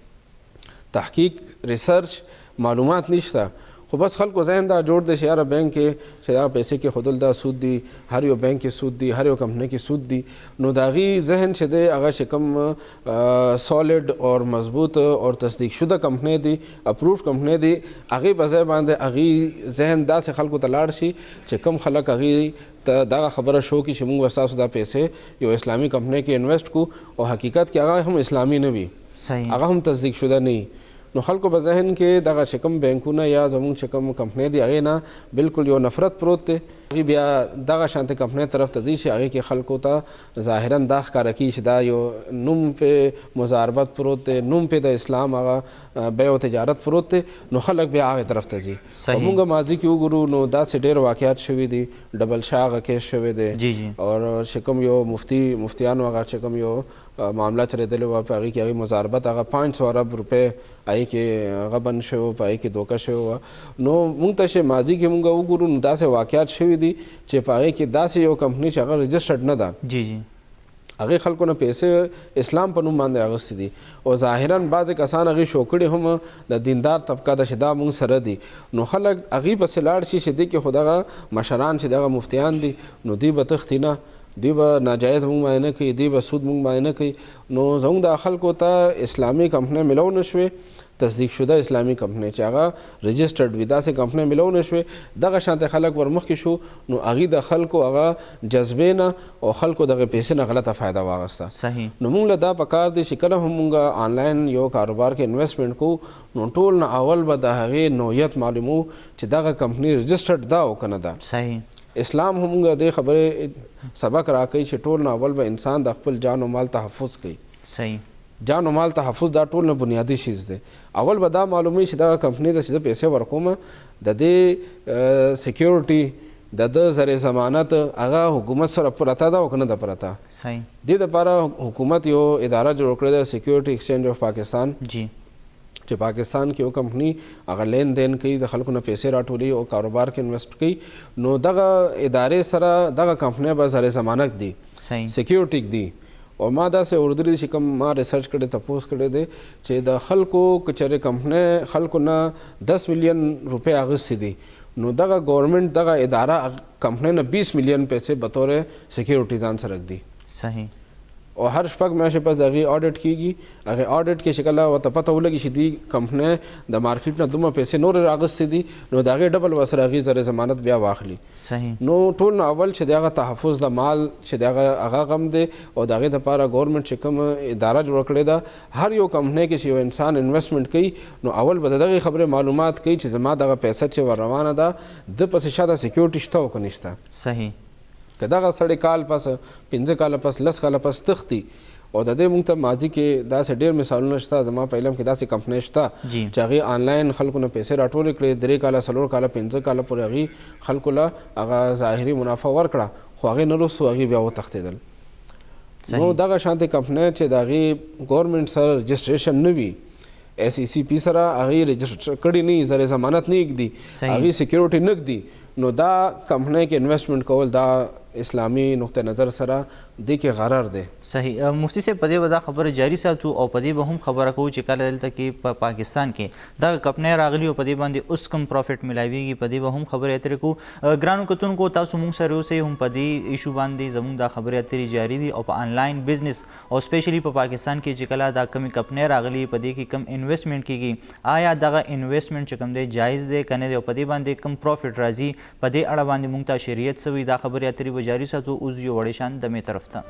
تحقیق ریسرچ معلومات نشته خو بس خلکو ذهن دا جوړ دی چې یاره بینک کې چې دا پیسې کې خودل دا سود دي هر یو بینک کې سود دي هر یو کمپنۍ کې سود دي نو د هغې ذهن چې دی هغه چې کوم سالډ اور مضبوط اور تصدیق شده کمپنۍ دي اپروف کمپنۍ دي هغې په ځای باندې هغې ذهن داسې خلکو ته لاړ شي چې کوم خلک هغې ته دغه خبره شو کړي چې موږ ستاسو دا پیسې یو اسلامي کمپنۍ کې انویسټ کړو او حقیقت کې هغه هم اسلامي نه وي صحیح هغه هم تصدیق شده نه وي نو خلکو په ذهن کې دغه چې کوم بینکونه یا زموږ چې کوم کمپنۍ دي هغې نه بالکل یو نفرت پروت دی هغې بیا دغه شانتې کمپنۍ طرف ته ځي چې هغې کې خلکو ته ظاهرا دا ښکاره کړي چې دا یو نوم پې مزاربت پروت دی نوم پې د اسلام هغه بیع و تجارت پروت دی نو خلک بیا هغې طرف ته ځي صحیح. موږ ماضي کې وګورو نو داسې ډېر واقعات شوي دي ډبل شاه هغه کیس شوی دی جی جی اور چې کوم یو مفتیانو هغه چې کوم یو معامله چلېدلی وه په هغې کې هغې مزاربت هغه 500 ارب روپۍ هغې کې هغه بند شوی په هغې کې دوکه شوی وه نو موږ ته چې ماضي کې موږ وګورو نو داسې واقعات شوي دي چې په هغې کې داسې یو کمپنۍ چې هغه رجسټرډ نه ده جی جی هغې خلکو نه پیسې اسلام په نوم باندې اخیستې دي او ظاهرا بعضې کسان هغې شو کړي هم د دیندار طبقه ده چې دا موږ سره دي نو خلک هغې پسې لاړ شي چې دې کې خو دغه مشران چې دغه مفتیان دي نو دوی به تښتي نه دوی به ناجایز موږ باندې نه کوي دوی به سود موږ باندې نه کوي نو زموږ د خلکو ته اسلامي کمپنۍ ملو نه شوې تصدیق شده اسلامي کمپنۍ چې هغه رجسټرډ وي داسې کمپنۍ ملو نه شوې دغه شانتې خلک ورمخکې شو نو هغې د خلکو هغه جذبې نه او خلکو دغه پیسې نه غلطه فایده واخیسته صحیح نو موږ له دا پکار دی چې کله هم موږ آنلاین یو کاروبار کې انویسټمنټ کوو نو ټول نه اول به د هغې نوعیت معلومو چې دغه کمپنۍ رجسټرډ ده او که نه ده صحیح اسلام هم موږ دې خبرې سبق راکوي چې ټول نه اول به انسان د خپل جان و مال تحفظ کوي صحیح جان و مال تحفظ دا ټول نه بنیادي شیز دی اول به دا معلوموي چې دغه کمپنۍ ته چې زه پیسې ورکوم د دې سیکیورټي د ده زر ضمانت هغه حکومت سره پرته ده او که نه ده پرته صحیح دې دپاره حکومت یو اداره جوړ کړې ده سیکیورټي ایکسچینج آف پاکستان جی چې پاکستان کې یو کمپنۍ هغه لین دین کوي د خلکو نه پیسې راټولي او کاروبار کې انویسټ کوي نو دغه ادارې سره دغه کمپنۍ به زر ضمانت دي صحیح سیکیورټي دي او ما داسې اورېدلي چې کوم ما ریسرچ کړی تپوس کړی دی چې د خلکو که چېرې کمپنۍ خلکو نه 10 ملیون روپۍ اخیستې دي نو دغه گورنمنټ دغه اداره کمپنۍ نه 20 ملیون پیسې بطور سیکیورټي ځان سره رکدي صحیح او هر شپږ میاشتې پس د هغې اډټ کېږي هغې اډټ کې چې کله ورته پته ولګي چې دې کمپنۍ د مارکیټ نه دومره پیسې نورې راغستې دي نو د هغې ډبل ورسره هغې زر ضمانت بیا واخلي صحیح نو ټول نه اول چې د هغه تحفظ د مال چې د هغه غم دی او د هغې دپاره ګورنمنټ چې کوم اداره جوړه کړې ده هر یو کمپنۍ کې چې یو انسان انویسټمنټ کوي نو اول به د دغې خبرې معلومات کوي چې زما دغه پیسه چې ور روانه ده د پسې شاته سیکیورټي شته او که نشته صحیح که دغه سړی کال پس 15 کاله پس 10 کاله پس تښتي او د دې موږ ته ماضي کې داسې ډېر مثالونه شته زما په علم کې داسې کمپنۍ شته چې هغې آنلاین خلکو نه پیسې راټولې کړې 3 کاله 4 کاله 15 کاله پورې هغې خلکو له هغه ظاهري منافع ورکړه خو هغې نه وروستو هغې بیا وتښتېدل نو دغه شانتې کمپنۍ چې د هغې ګورنمنټ سره رجسټریشن نه وي SECP سره هغې رجسټر کړي نه وي زر ضمانت نه ږدي هغې سیکیورټي نه ږدي نو دا کمپنۍ کې انویسټمنټ کول دا اسلامي نقطه نظر سره دې کې غرر دی صحیح مفتی صاحب په دې به دا خبره جاري ساتو او په دې به هم خبره کوو چې کله دلته کې په پاکستان کې دغه کمپنۍ راغلي او په دې باندې اوس کوم پروفیټ ملاویږي په دې به هم خبرې اترې کوو ګرانو کتونکو تاسو موږ سره اوسئ هم په دې ایشو باندې زموږ دا خبرې اترې جاري دي او په آنلاین بزنس او سپیشلی په پاکستان کې چې کله دا کمې کمپنۍ راغلي په دې کې کم انویسټمنټ کیږي آیا دغه انویسټمنټ چې کوم دی جایز دی که نه دی او په دې باندې کم پروفیټ راځي په دې اړه باندې موږ ته شریعت څه وایي دا خبرې اترې به جاري ساتو اوس یو وړې شان دمې طرف ته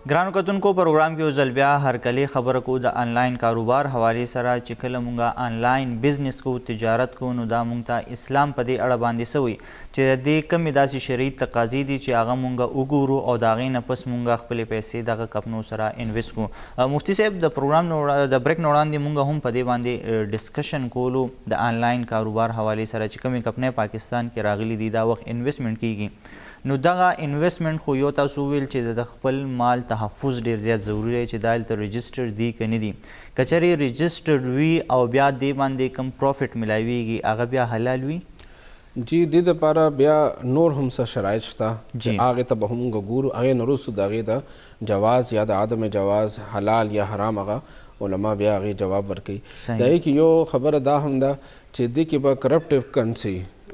ګرانو کتونکو پروګرام کې ځل بیا هرکلی خبره کو د آنلاین کاروبار حوالې سره چې کله مونږه آنلاین بزنس کو تجارت کو نو دا مونږ ته اسلام په دې اړه باندې سوی چې د دې کمې داسې شرعي تقاضې دي چې هغه مونږه وګورو او د هغې نه پس مونږه خپلې پیسې دغه کمپنو سره انویسټ کړو. مفتي صاحب د پروګرام د بریک نه وړاندې مونږ هم په دې باندې ډسکشن کولو د آنلاین کاروبار حوالې سره چې کومې کمپنۍ پاکستان کې راغلي دي دا وخت انویسټمنټ کیږي نو دغه انویسټمنټ خو یو تاسو ویل چې د خپل مال تحفظ ډیر زیات ضروری دی چې دا هلته رجسټر دي که نه دي که چېرې رجسټرډ وي او بیا دې باندې کم پروفټ میلاویږي هغه بیا حلال وي؟ جی دې دپاره بیا نور هم څه شرایط شته چې هغې ته به هم ګورو. هغې نه وروستو د هغې د جواز یا د عدم جواز حلال یا حرام هغه علما بیا هغې جواب ورکوي. د هغې کې یو خبره دا هم ده چې دې کې به کرپټیو کرنسي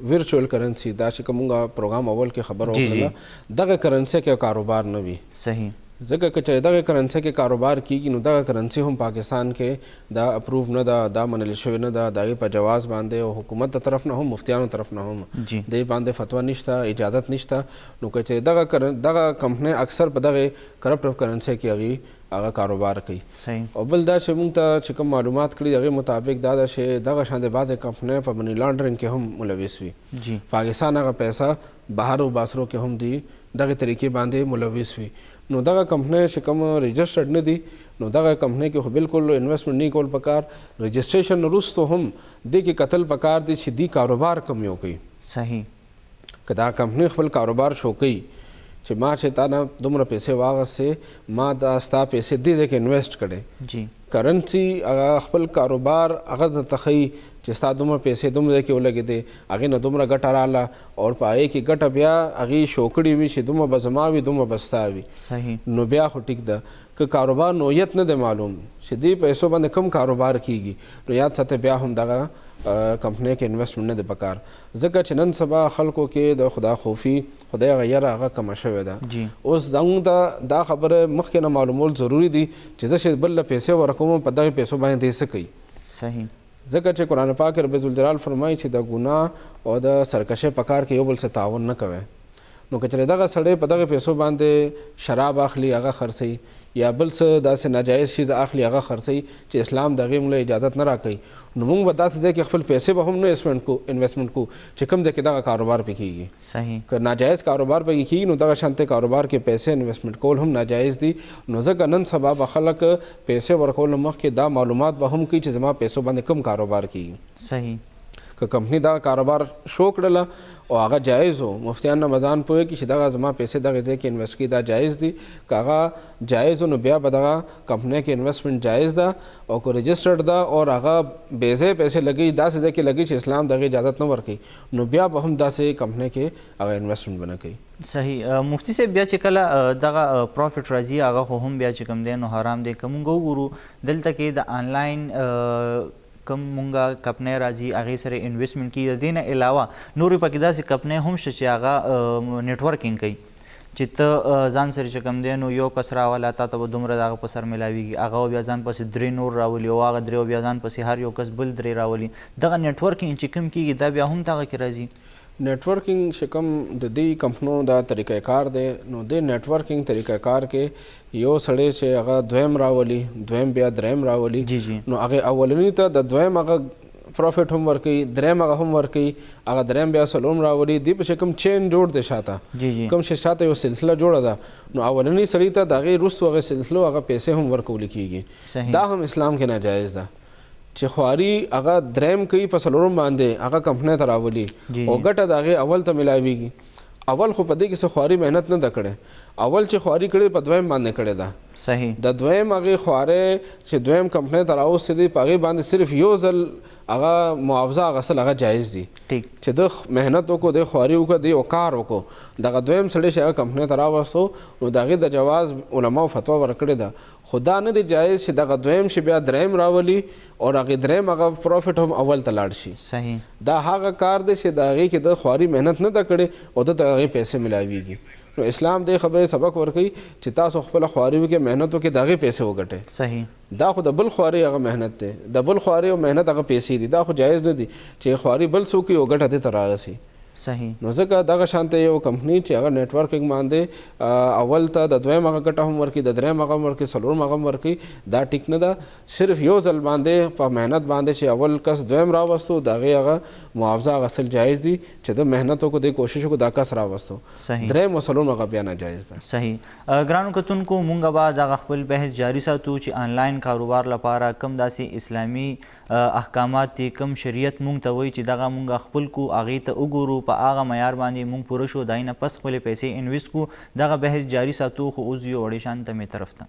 ورچوئل کرنسی دا چې کومه پروګرام اول کې خبر وکړله دغه کرنسی کې کاروبار نه وي. صحیح. ځکه که چې دغه کرنسی کې کاروبار کیږي نو دغه کرنسی هم پاکستان کې دا اپروو نه ده دا منل شوې نه ده د هغې په جواز باندې او حکومت د طرف نه هم مفتیانو طرف نه هم دې باندې فتوا نشته اجازت نشته. نو که چې دغه کمپنۍ اکثر په دغه کرپټیو کرنسی کې هغې هغه کاروبار کوي. صحیح. او بل دا چې موږ ته چې کوم معلومات کړي د هغې مطابق دا ده چې دغه شان د بعضې کمپنۍ په منی لانډرنګ کې هم ملوث وي. پاکستان هغه پیسه بهر او باسرو کې هم دي دغه طریقې باندې ملوث وي. نو دغه کمپنۍ چې کوم رجسټرډ نه دي نو دغه کمپنۍ کې خو بالکل انویسټمنټ نه کول پکار. رجسټریشن وروستو هم دې کې کتل پکار دي چې دې کاروبار کم یو کوي. صحیح. که دا کمپنۍ خپل کاروبار شو کوي چې ما چې تا نه دومره پیسې واغستې ما دا ستا پیسې دې ځای کې انویسټ کړې کرنسي هغه خپل کاروبار هغه درته ښیي چې ستا دومره پیسې دومره ځای کې ولګېدې هغې نه دومره ګټه راله او په هغې کې ګټه بیا هغې شو کړې وي چې دومره به زما وي دومره به ستا وي. صحیح. نو بیا خو ټیک ده. که کاروبار نوعیت نه دی معلوم چې دې پیسو باندې کم کاروبار کیږي نو یاد ساته بیا هم دغه کمپنۍ کې انویسټمنټ نه دی پکار. ځکه چې نن سبا خلکو کې د خدا خوفي خدای هغه یره هغه کمه شوې ده. اوس زموږ ته دا خبره مخکې نه معلومول ضروري دي چې زه چې بل له پیسې ورکوم په دغې پیسو باندې دې څه کوي. صحیح. ځکه چې قرآن پاک رب ذوالجلال فرمایي چې د ګناه او د سرکشۍ په کار کې یو بل څه تعاون نه کوئ. نو که چېرې دغه سړی په دغه پیسو باندې شراب اخلي هغه خرڅوي یا بل څه داسې ناجایز شیز اخلي هغه خرڅوي چې اسلام د هغې موږ اجازت نه راکوي نو موږ به داسې ځای کې خپل پیسې به هم نه انویسټمنټ کو چې کوم ځای کې دغه کاروبار پې کېږي. صحیح. که ناجایز کاروبار پکې کېږي نو دغه شانتې کاروبار کې پیسې انویسټمنټ کول هم ناجایز دي. نو ځکه نن سبا به خلک پیسې ورکولو مخکې دا معلومات به هم کوي چې زما پیسو باندې کوم کاروبار کېږي. صحیح. که کمپنۍ دا کاروبار شو کړله او هغه جایز و مفتیان رمضان پوهېږي چې دغه زما پیسې دغه ځای کې انویسټ کړي دا جایز دي. که هغه جایز و نو بیا به دغه کمپنۍ کې انویسټمنټ جایز ده او که رجسټرډ ده او هغه بې ځای پیسې لګوي داسې ځای کې لګوي چې اسلام دغه اجازت نه ورکوي نو بیا به هم داسې کمپنۍ کې هغه انویسټمنټ به نه کوي. صحیح. مفتی صاحب بیا چې کله دغه پروفټ راځي هغه خو هم بیا چې کوم دی نو حرام دی. که مونږ وګورو دلته کې د آنلاین کم مونږه کمپنۍ راځي هغې سره انویسټمنټ کیږي د دې نه علاوه نورې پکې داسې کمپنۍ هم شته چې هغه نیټورکینګ کوي چې ته ځان سره چې کوم دی نو یو کس راوله تا ته به دومره د هغه په سر میلاویږي هغه بیا ځان پسې درې نور راولي او هغه درې بیا ځان پسې هر یو کس بل درې راولي. دغه نیټورکینګ چې کوم کیږي دا بیا هم دغه کې راځي. نیټورکینګ چې کوم د دې کمپنو دا طریقه کار دی نو د نیټورکینګ طریقه کار کې یو سړی چې هغه دویم راولي دویم بیا دریم راولي نو هغې اولني ته د دویم هغه پروفټ هم ورکوي دریم هغه هم ورکوي هغه دریم بیا څلورم راولي دې پسې کوم چین جوړ دی شاته کوم چې شاته یو سلسله جوړه ده نو اولني سړي ته د هغې وروستو هغې سلسلو هغه پیسې هم ورکولی کېږي. دا هم اسلام کې ناجایز ده چې خواري هغه دریم کوي په څلورم باندې هغه کمپنۍ ته راولي او ګټه د هغې اول ته میلاویږي. اول خو په دې کې څه خواري محنت نه ده کړې اول چې خواري کړې په دویم باندې کړې ده. صحیح. د دویم هغې خوارۍ چې دویم کمپنۍ ته راوستې دي په هغې باندې صرف یو ځل هغه معاوضه اخیستل هغه جایز دي چې د محنت وکړو د خواري وکړو د یو کار وکړو دغه دویم سړی چې هغه کمپنۍ ته راوستو نو د هغې د جواز علماو فتوا ورکړې ده خو دا نه دی جایز چې دغه دویم چې بیا دریم راولي او هغې دریم هغه پروفټ هم اول ته لاړ شي. صحیح. دا هغه کار دی چې د هغې کې د خواري محنت نه ده کړې او د هغې پیسې میلاویږي. نو اسلام دې خبرې سبق ورکوي چې تاسو خپله خواري وکړئ محنت وکړئ د هغې پیسې وګټئ. صحیح. دا خو د بل خواري هغه محنت دی د بل خواري او محنت هغه پیسې دي دا خو جایز نه دي چې خواري بل څوک وي او ګټه دې ته رارسي. صحیح نو ځکه دغه شانته یو کمپنی چې هغه نیټورکینګ باندې اول ته د دویم هغه ګټه هم ورکړي، د دریم هغه هم ورکړي، څلورم هغه هم ورکړي، دا ټیک نه ده. صرف یو ځل باندې په محنت باندې چې اول کس دویم راوستو د هغې هغه معاوضه اخیستل جایز دي چې د محنت وکړو، د کوشش وکړو دا کس راوستو. صحیح دریم او څلورم هغه بیا ناجایز ده. صحیح. ګرانو کتونکو مونږ به دغه خپل بحث جاری ساتو چې آنلاین کاروبار لپاره کم داسې اسلامي احکامات دي، کم شریعت مونږ ته وایي چې دغه مونږ خپل کو، هغې ته وګورو، په هغه معیار باندې مونږ پوره شو، د نه پس خپلې پیسې انویسټ کړو. دغه بحث جاری ساتو. خو اوس یو وړې شان ته مې طرف ته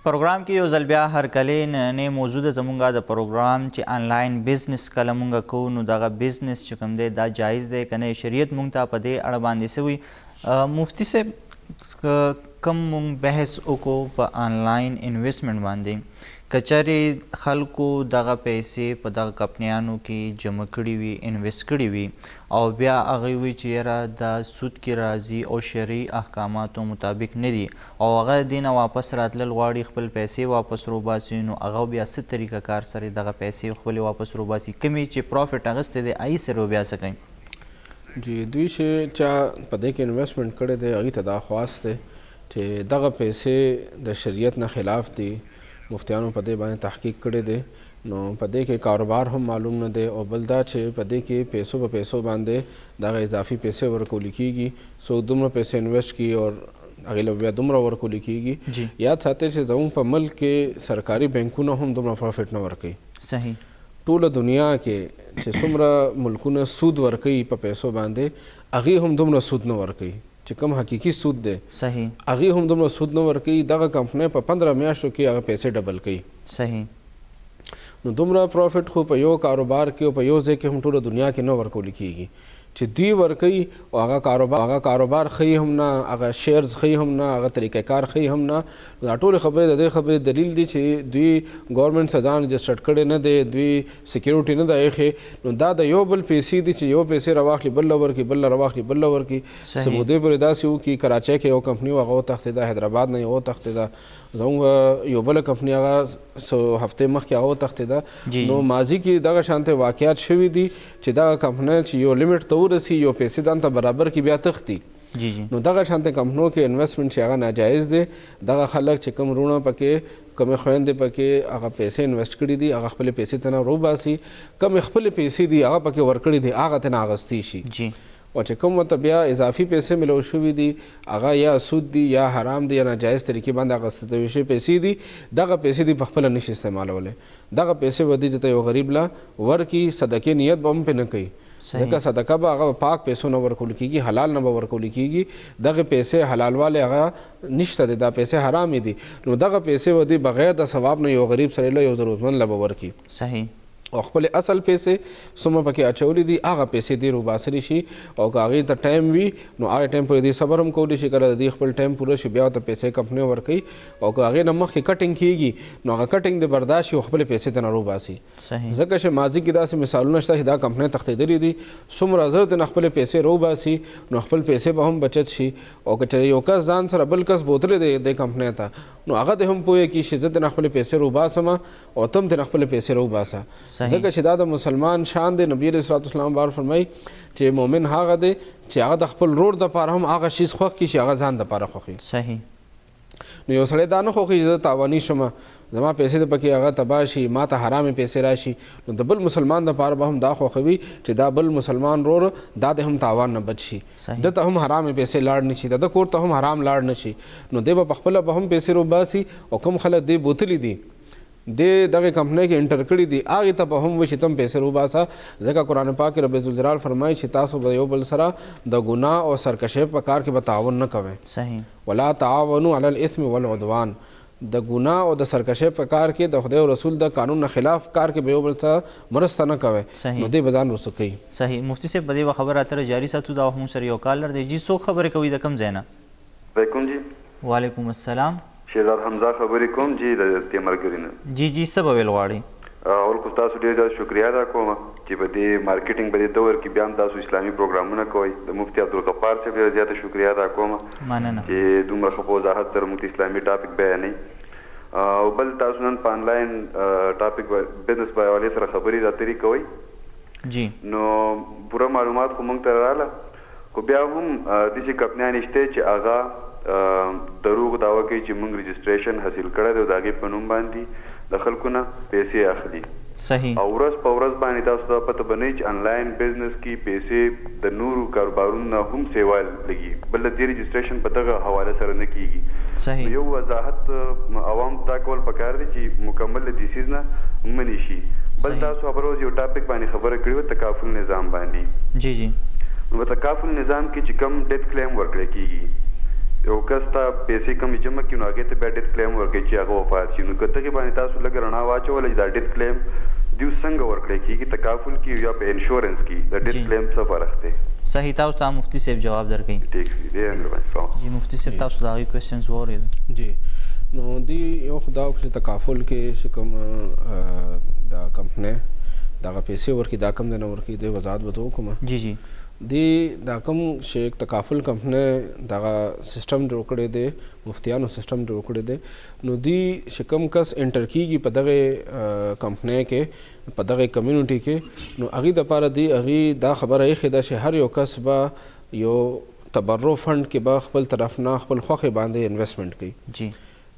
پروګرام کې یو ځل بیا هرکلې نننې موضوع ده زمونږ د پروګرام چې آنلاین بزنس کله مونږ کوو نو دغه بزنس چې کوم دی دا جایز دی که نه، شریعت مونږ ته په دې اړه باندې څه وایي. مفتی صاحب کم مونږ بحث وکړو په آنلاین انویسټمنټ باندې، که چېرې خلکو دغه پیسې په دغه کمپنیانو کې جمع کړي وي، انویسټ کړي وي، او بیا هغوی وایي چې یاره دا سود کې راځي او شرعي احکاماتو مطابق نه دي، او هغه دې نه واپس راتلل غواړي، خپل پیسې واپس روباسي، نو هغه بیا څه طریقه کار سره دغه پیسې خپلې واپس روباسي، کومې چې پروفیټ اخیستی دی هغې سره بیا څه کوي؟ جی دوی چې چا په دې کې انویسټمنټ کړی دی هغوی ته دا خواست دی چې دغه پیسې د شریعت نه خلاف دي. مفتیانو په دې باندې تحقیق کړی دی، نو په دې کې کاروبار هم معلوم نه دی، او بل دا چې په دې کې پیسو په پیسو باندې دغه اضافي پیسې ورکول کېږي، څوک دومره پیسې انویسټ کړي او هغې له بیا دومره ورکول کېږي. یاد ساتئ چې زموږ په ملک کې سرکاري بینکونه هم دومره پروفیټ نه ورکوي. صحیح. ټوله دنیا کې چې څومره ملکونه سود ورکوي په پیسو باندې، هغې هم دومره سود نه ورکوي چې کوم حقیقي سود دی. صحیح. هغې هم دومره سود نه ورکوي. دغه کمپنۍ په 15 میاشتو کې هغه پیسې ډبل کوي. صحیح. نو دومره پروفیټ خو په یو کاروبار کې او په یو ځای کې هم ټوله دنیا کې نه ورکول کېږي چې دوی ورکوي، او هغه کاروبار ښیي هم نه، هغه شیرز ښیي هم نه، هغه طریقه کار ښیي هم نه. دا ټولې خبرې د دې خبرې دلیل دی چې دوی ګورنمنټ څه ځان رجسټرډ کړی نه دی، دوی سکیورټي نه ده ایښې. نو دا د یو بل پیسې دي چې یو پیسې راواخلي بل له ورکړي، بل له راواخلي بل له ورکړي. څه مودې پورې داسې وکړي کراچۍ کې یو کمپني وه هغه وتښتېده، حیدرآباد نه یې وتښتېده، زموږ یو بله کمپني هغه څو هفتې مخکې هغه وتښتېده. نو ماضي کې دغه شانته واقعات شوي دي چې دغه کمپنۍ چې یو لیمټ ته ورسي، یو پیسې ځان ته برابر کړي، بیا تښتي. نو دغه شانته کمپنیو کې انویسټمنټ چې هغه ناجایز دی. دغه خلک چې کوم وروڼه پکې، کومې خویندې پکې هغه پیسې انویسټ کړي دي، هغه خپلې پیسې ته نه روباسي، کومې خپلې پیسې دي هغه پکې ورکړي دي هغه ته نه اخیستې شي. او چې کوم ورته بیا اضافي پیسې ملو شوي دي هغه یا سود دي یا حرام دي یا ناجایز طریقې باندې اخیستل شوي پیسې دي، دغه پیسې دي په خپله نشي استعمالولی. دغه پیسې به دي چې ته یو غریب له ورکړي، صدقې نیت به هم پرې نه کوي، ځکه صدقه به هغه پاک پیسو نه ورکول کېږي، حلال نه به ورکول کېږي. دغه پیسې حلالوالی هغه نشته دی، دا پیسې حرامې دي. نو دغه پیسې به دي بغیر د ثواب نه یو غریب سړی له یو ضرورتمند له به ورکړي. صحیح. او خپل اصل پیسې څومره پکې اچولي دي هغه پیسې دې روباسلی شي، او که هغې ته ټایم وي نو هغه ټایم پورې دې صبر هم کولی شي، کله د دې خپل ټایم پوره شي بیا ورته پیسې کمپنۍ ورکوي، او که هغې نه مخکې کټینګ کېږي نو هغه کټینګ دې برداشت شي او خپلې پیسې ته نه روباسي. ځکه چې ماضي کې داسې مثالونه شته چې دا کمپنۍ تښتېدلې دي، څومره زر دې نه خپلې پیسې روباسي نو خپل پیسې به هم بچت شي. او که چېرې یو کس ځان سره بل کس بوتلی دی دې کمپنۍ ته، نو هغه دې هم پوهه کړي چې زه دې نه خپلې پیسې روباسم او ته هم دې نه خپلې پیسې روباسه. ځکه چې دا د مسلمان شان دی. نبی علیه الصلاة والسلام بار فرمایي چې مؤمن هغه دی چې هغه د خپل ورور دپاره هم هغه شیز خوښ کړي چې هغه ځان دپاره خوښوي. صحیح. نو یو سړی دا نه خوښوي چې زه تاواني شمه، زما پیسې د پکې هغه تباه شي، ما ته حرامې پیسې راشي. نو د بل مسلمان دپاره به هم دا خوښوي چې دا بل مسلمان ورور دا د هم تاوان نه بچ شي، ده ته هم حرامې پیسې لاړ نه شي، د ده کور ته هم حرام لاړ نه شي. نو دی به پخپله به هم پیسې روباسي، او کوم خلک دی بوتلی دي دغه کمپنۍ کې انټر کړي دي هغې ته به هم وشي تم پیسې روباسه. ځکه قرآن پاک کې رب ذوالجلال فرمایي چې تاسو به یو بل سره د ګناه او سرکشۍ په کار کې به تعاون نه کوئ. صحیح. ولا تعاونوا علی الاثم والعدوان. د ګناه او د سرکشۍ په کار کې د خدای او رسول د قانون نه خلاف کار کې به یو بل ته مرسته نه کوئ، نو دې به ځان رسو کوي. صحیح. مفتی صاحب په دې خبره اتره جاري ساتو. دا هم سره یو کالر دی. جی څوک خبرې کوي د کوم ځای نه؟ وعلیکم جی. وعلیکم السلام. شیرزاد حمزه خبرې کوم جی د تیمرګري نه. جی څه به ویل غواړئ؟ اول خو تاسو ډېر زیات شکریا ادا کوم چې په دې مارکیټینګ په دې دور کې بیا هم تاسو اسلامي پروګرامونه کوئ. د مفتي عبدالغفار صاحب ډېر زیاته شکریا ادا کوم مننه چې دومره ښه په وضاحت سره موږ اسلامي ټاپک بیانوي. او بل تاسو نن په آنلاین ټاپک بزنس په حوالې سره خبرې اترې کوئ جی نو پوره معلومات خو موږ ته راغله خو بیا هم داسې کمپنیان شته چې هغه دروغ دعوه کوي چې موږ رجسټریشن حاصل کړی دی او د هغې په نوم باندې د خلکو نه پیسې اخلي. صحیح. او ورځ په ورځ باندې تاسو ته پته بنئ چې آنلاین بزنس کې پیسې د نورو کاروبارونو نه هم سیوا لګي بل د دې رجسټریشن په دغه حواله سره نه کیږي. صحیح. یو وضاحت عوام ته کول پکار دی چې مکمل د دیسیز نه منی شي. بل تاسو خبرو یو ټاپک باندې خبره کړې و تکافل نظام باندې. جی جی. نو تکافل نظام کې چې کم ډیت کلیم ورکړی کیږي یو کس ته پیسې کمې جمع کړي نو هغې ته بیا ډیت کلیم ورکوي چې هغه وفات شي. نو که دغې باندې تاسو لږ رڼا واچوله چې دا ډیت کلیم دوی څنګه ورکړی کېږي تکافل کې یا په انشورنس کې د ډیت کلیم څه فرق دی؟ صحیح. تاسو ته مفتي صاحب جواب درکوي. ټیک دی ډېر مهرباني. جی مفتي صاحب تاسو د هغوی کوېسچنز واورېدل. جی نو دی یو خو دا چې تکافل کې چې کوم دا کمپنۍ دغه پیسې ورکړي دا کم دی نه ورکړي دی وضاحت به ته وکړم. جی جی. دی دا کوم چې تکافل کمپنۍ دغه سیسټم جوړ کړی دی مفتیانو سیسټم جوړ کړی دی نو دی چې کوم کس انټر کیږي په دغه کمپنۍ کې په دغه کمیونټي کې نو هغې دپاره دی هغې دا خبره ایښې ده چې هر یو کس به یو تبرع فنډ کې به خپل طرف نه خپل خوښې باندې انویسټمنټ کوي. جی.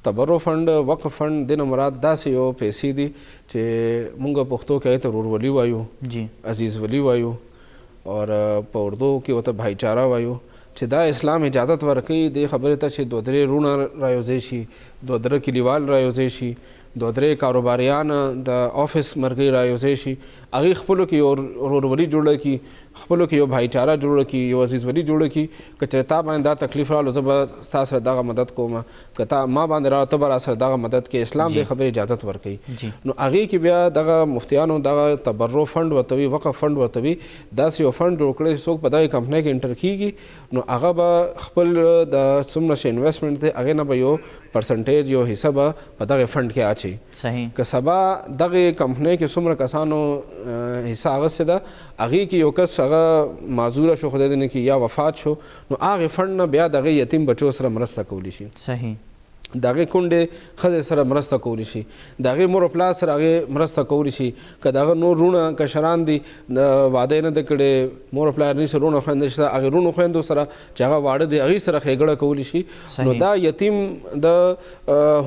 تبرع فنډ وقف فنډ دې نه مراد داسې یو پیسې دي چې موږ پښتو کې هغې ته ورورولي وایو جی عزیز ولی وایو اور په اردو کې ورته بھایچاره وایو چې دا اسلام اجازت ورکوي دې خبرې ته چې دوه درې وروڼه رایوځی شي دوه درې کلیوال رایوځی شي دوه درې کاروباریان د آفس مرګي رایوځی شي هغې خپلو کې یو ورورولي جوړه کړي خپلو کې یو بھایچاره جوړه کړي یو عزیزولي جوړه کړي که چېرې تا باندې دا تکلیف راغلو زه به ستا سره دغه مدد کوم که تا ما باندې راغلو ته به را سره دغه مدد کې اسلام دې خبرې اجازت ورکوي. نو هغې کې بیا دغه مفتیانو دغه تبرع فنډ ورته وي وقف فنډ ورته وي داسې یو فنډ جوړ کړی چې څوک په دغه کمپنۍ کې انټر کېږي نو هغه به خپل د څومره چې انویسټمنټ دی هغې نه به یو پرسنټیج یو حصه به په دغه فنډ کې اچوي. صحیح. که سبا دغه کمپنۍ کې څومره کسانو حصه اخیستې ده هغې کې یو کس هغه معذوره شو خدای دې نه کړي یا وفات شو نو هغې فنډ نه بیا دغه یتیم بچو سره مرسته کولی شي. صحیح. د هغې کونډې ښځې سره مرسته کولی شي د هغې مور او پلار سره هغې مرسته کولی شي که د هغه نور وروڼه کشران دي د واده یې نه ده کړې مور او پلار نشته وروڼه خویندې شته هغې وروڼو خویندو سره چې هغه واړه دي هغې سره ښېګړه کولی شي. نو دا یتیم د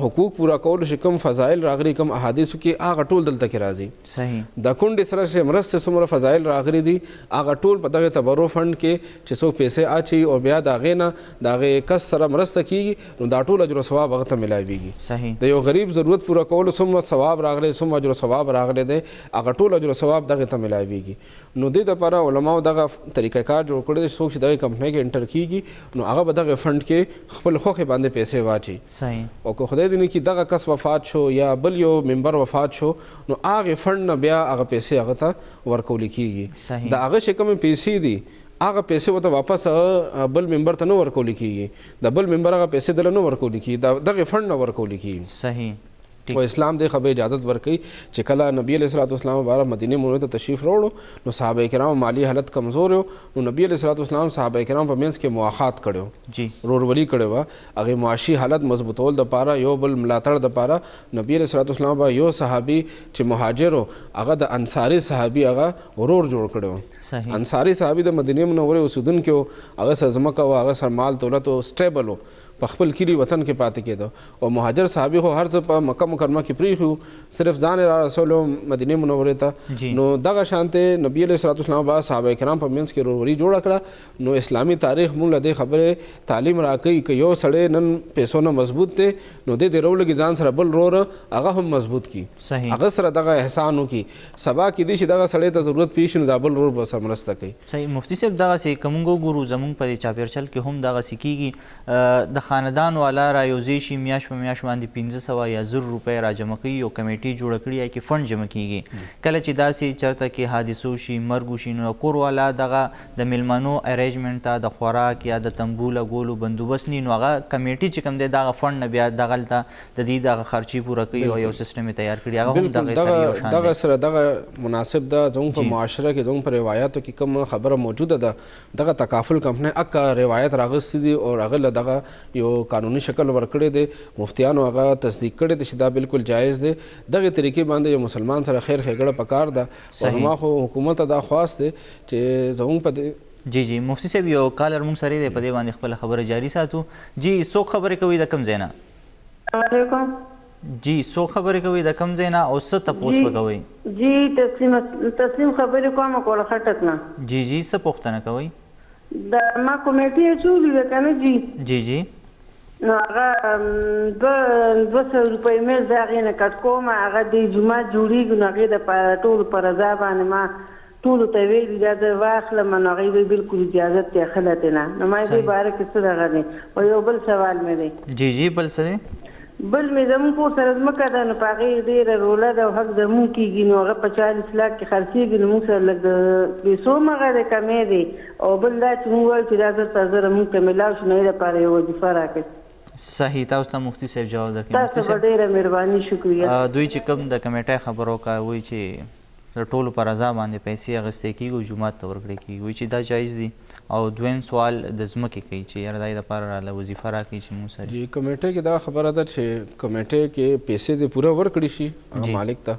حقوق پوره کولو چې کوم فضایل راغلي کوم احادیثو کې هغه ټول دلته کې راځي. صحیح. د کونډې سره چې مرستې څومره فضایل راغلي دي هغه ټول په دغه تبرع فنډ کې چې څوک پیسې اچوي او بیا د هغې نه د هغې کس سره مرسته کیږي نو دا ټول اجر و ثواب هغه ته ملاویږي. صحیح. د یو غریب ضرورت پوره کولو څومره ثواب راغلی څومره اجر و ثواب راغلی دی هغه ټول اجر و ثواب دغې ته ملاویږي. نو دې دپاره علماو دغه طریقه کار جوړ کړی دی څوک چې دغې کمپنۍ کې انټر کیږي نو هغه به دغه فنډ کې خپل خوښې باندې پیسې واچي. صحیح. او که خدای دې نه کړي دغه کس وفات شو یا بل یو ممبر وفات شو نو هغې فنډ نه بیا هغه پیسې هغه ته ورکولی کیږي. صحیح. د هغه چې کومې پیسې دي هغه پیسې ورته واپس بل ممبر ته نه ورکولی کیږي د بل ممبر هغه پیسې دله نه ورکولی کیږي دغه فنډ نه ورکولی کیږي. صحیح. او اسلام دې خبرې اجازت ورکوي چې کله نبی علیه الصلاۃ والسلام مبارک مدینې منورې ته تشریف راوړو نو صحابه کرام مالی حالت کمزور و نو نبی علیه الصلاۃ والسلام صحابه کرام په منځ کې مواخات کړو جی ورورولي کړې وه هغې معاشي حالت مضبوطول دپاره یو بل ملاتړ دپاره نبی علیه الصلاۃ والسلام به یو صحابي چې مهاجر و هغه د انصاري صحابي هغه ورور جوړ کړی و. صحیح. انصاري صحابي د مدینې منورې اوسېدونکی و هغه سره ځمکه و هغه سره مال دولت و سټیبل و په خپل کلي وطن کې پاتې کېده او مهاجر صحابي خو هر څه په مکه مکرمه کې پرېښي صرف ځان یې را رسولو مدینې منورې ته. نو دغه شانتې نبي علیه الصلاۃ والسلام بعد صحابه کرام په منځ کې وروري جوړه کړه. نو اسلامي تاریخ موږ له دې خبرې تعلیم راکوي که یو سړی نن پیسو نه مضبوط دی نو دې راولګي ځان سره بل ورور هغه هم مضبوط کړي صحیح. هغه سره دغه احسان وکړي سبا کېدای شي دغه سړی ته ضرورت پیښ شي نو دا بل ورور به سره مرسته کوي. صحیح. مفتي صاحب دغسې که موږ وګورو زموږ په دې چاپېرچل کې هم دغسې کېږي د د خاندان والا رايوځي شي میاشت په میاشت باندې 500 یا 1000 روپۍ را جمع کوي یو کمیټي جوړه کړې یا کې فنډ جمع کیږي کله چې داسې چرته کې حادثو شي مرګ وشي نو کور والا دغه د میلمنو اریجمنټ ته د خوراک یا د تنبو لګولو بندوبست نی نو هغه کمیټي چې کوم دی دغه فنډ نه بیا دغلته د دې دغه خرچي پوره کوي او یو سیستم تیار کړي هغه هم دغه سره یو شان دغه سره دغه مناسب ده زموږ په معاشره کې زموږ په روایاتو کې کوم خبره موجوده ده دغه تکافل کمپنۍ اکا روایت راغستې دي او هغه دغه یو قانوني شکل ورکړی دی مفتیانو هغه تصدیق کړی دی چې دا بالکل جایز دی دغه طریقې باندې یو مسلمان سره خیر ښېګړه پکار ده او زما خو حکومت ته دا خواست دی چې زموږ په جی مفتی صاحب یو کالر مونږ سره دی په دې باندې خپله خبره جاري ساتو جی څوک خبرې کوي د کوم ځای نه جی څوک خبرې کوي د کوم ځای نه او څه تپوس به کوئ جی تسلیم خبرې کوم کوله خټک نه جی څه پوښتنه کوئ ما کمیټې اچولې ده که نه جی نو هغه 200 روپۍ مې د هغې نه کټ کوم هغه د جومات جوړېږي نو هغې د ټولو په رضا باندې ما ټولو ته ویلي دا زه واخلم نو هغوی وایي بلکل اجازت دی اخلی ترې نه نو ما دې باره کې څه دغه دی او یو بل سوال مې دی جی بل څه دی بل مې زموږ کور سره ځمکه ده نو په هغې ډېره روله ده او حق زموږ کېږي نو هغه په 40 لاک کې خرڅېږي نو موږ سره لږ د پیسو هم هغه دی کمی دی او بل دا چې موږ وایو چې دا 10,000 موږ ته میلاو شي نو هغې دپاره یو وظیفه راکړي صحیح تاسو ته مفتی صاحب جواب درکړي تاسو به ډېره مهرباني شکریه دوی چې کوم د کمیټۍ خبر وکړه وایي چې د ټولو په رضا باندې پیسې اخیستې کېږي او جومات ته ورکړې کېږي وایي چې دا جایز دي او دویم سوال د ځمکې کوي چې یاره دا یې دپاره راله وظیفه راکړي چې موږ سره جی کمیټۍ کې دا خبره ده چې کمیټۍ کې پیسې دې پوره ورکړي شي هغه مالک ته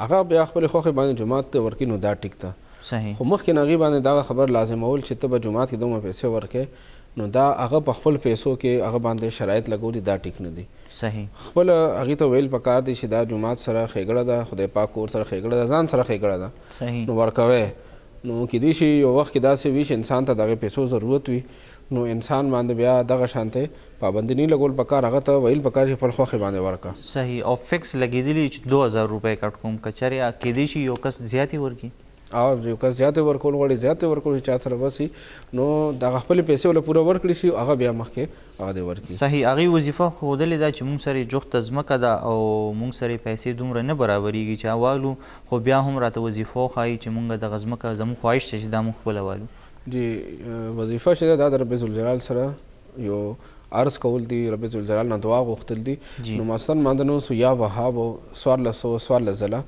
هغه بیا خپلې خوښې باندې جومات ته ورکړي نو دا ټیک ده صحیح خو مخکې نه هغې باندې دغه خبر لازمول چې ته به جومات کې دومره پیسې ورکړې نو دا هغه په خپل پیسو کې هغه باندې شرایط لګولي دا ټیک نه دي صحیح خپل هغې ته ویل پکار دي چې دا جومات سره ښېګړه ده خدای پاک کور سره ښېګړه ده ځان سره ښېګړه ده صحیح نو ورکوی نو کیدای شي یو وخت کې داسې وي چې انسان ته دغه پیسو ضرورت وي نو انسان باندې بیا دغه شانته پابندي نه لګول پکار هغه ته ویل پکار چې خپل خوښې باندې ورکړه صحیح او فکس لګېدلي چې 2000 روپۍ کټ کوم که چېرې کیدای شي یو کس زیاتې ورکړي او یو کس زیاتې ورکول غواړي زیاتې ورکول چا سره وسي نو دغه خپلې پیسې ورله پوره ورکړي شي هغه بیا مخکې هغه دې ورکړي صحیح هغې وظیفه ښودلې ده چې موږ سره یې جوخته ځمکه ده او موږ سره یې پیسې دومره نه برابرېږي چې والو خو بیا هم راته وظیفه وښایي چې موږ دغه ځمکه زموږ خواهش دی چې دا موږ خپله والو جی وظیفه چې ده دا د رب ذوالجلال سره یو عرض کول دي رب ذوالجلال نه دعا غوښتل دي نو مثلا ماندنو سو یا وهاب 1400 ځله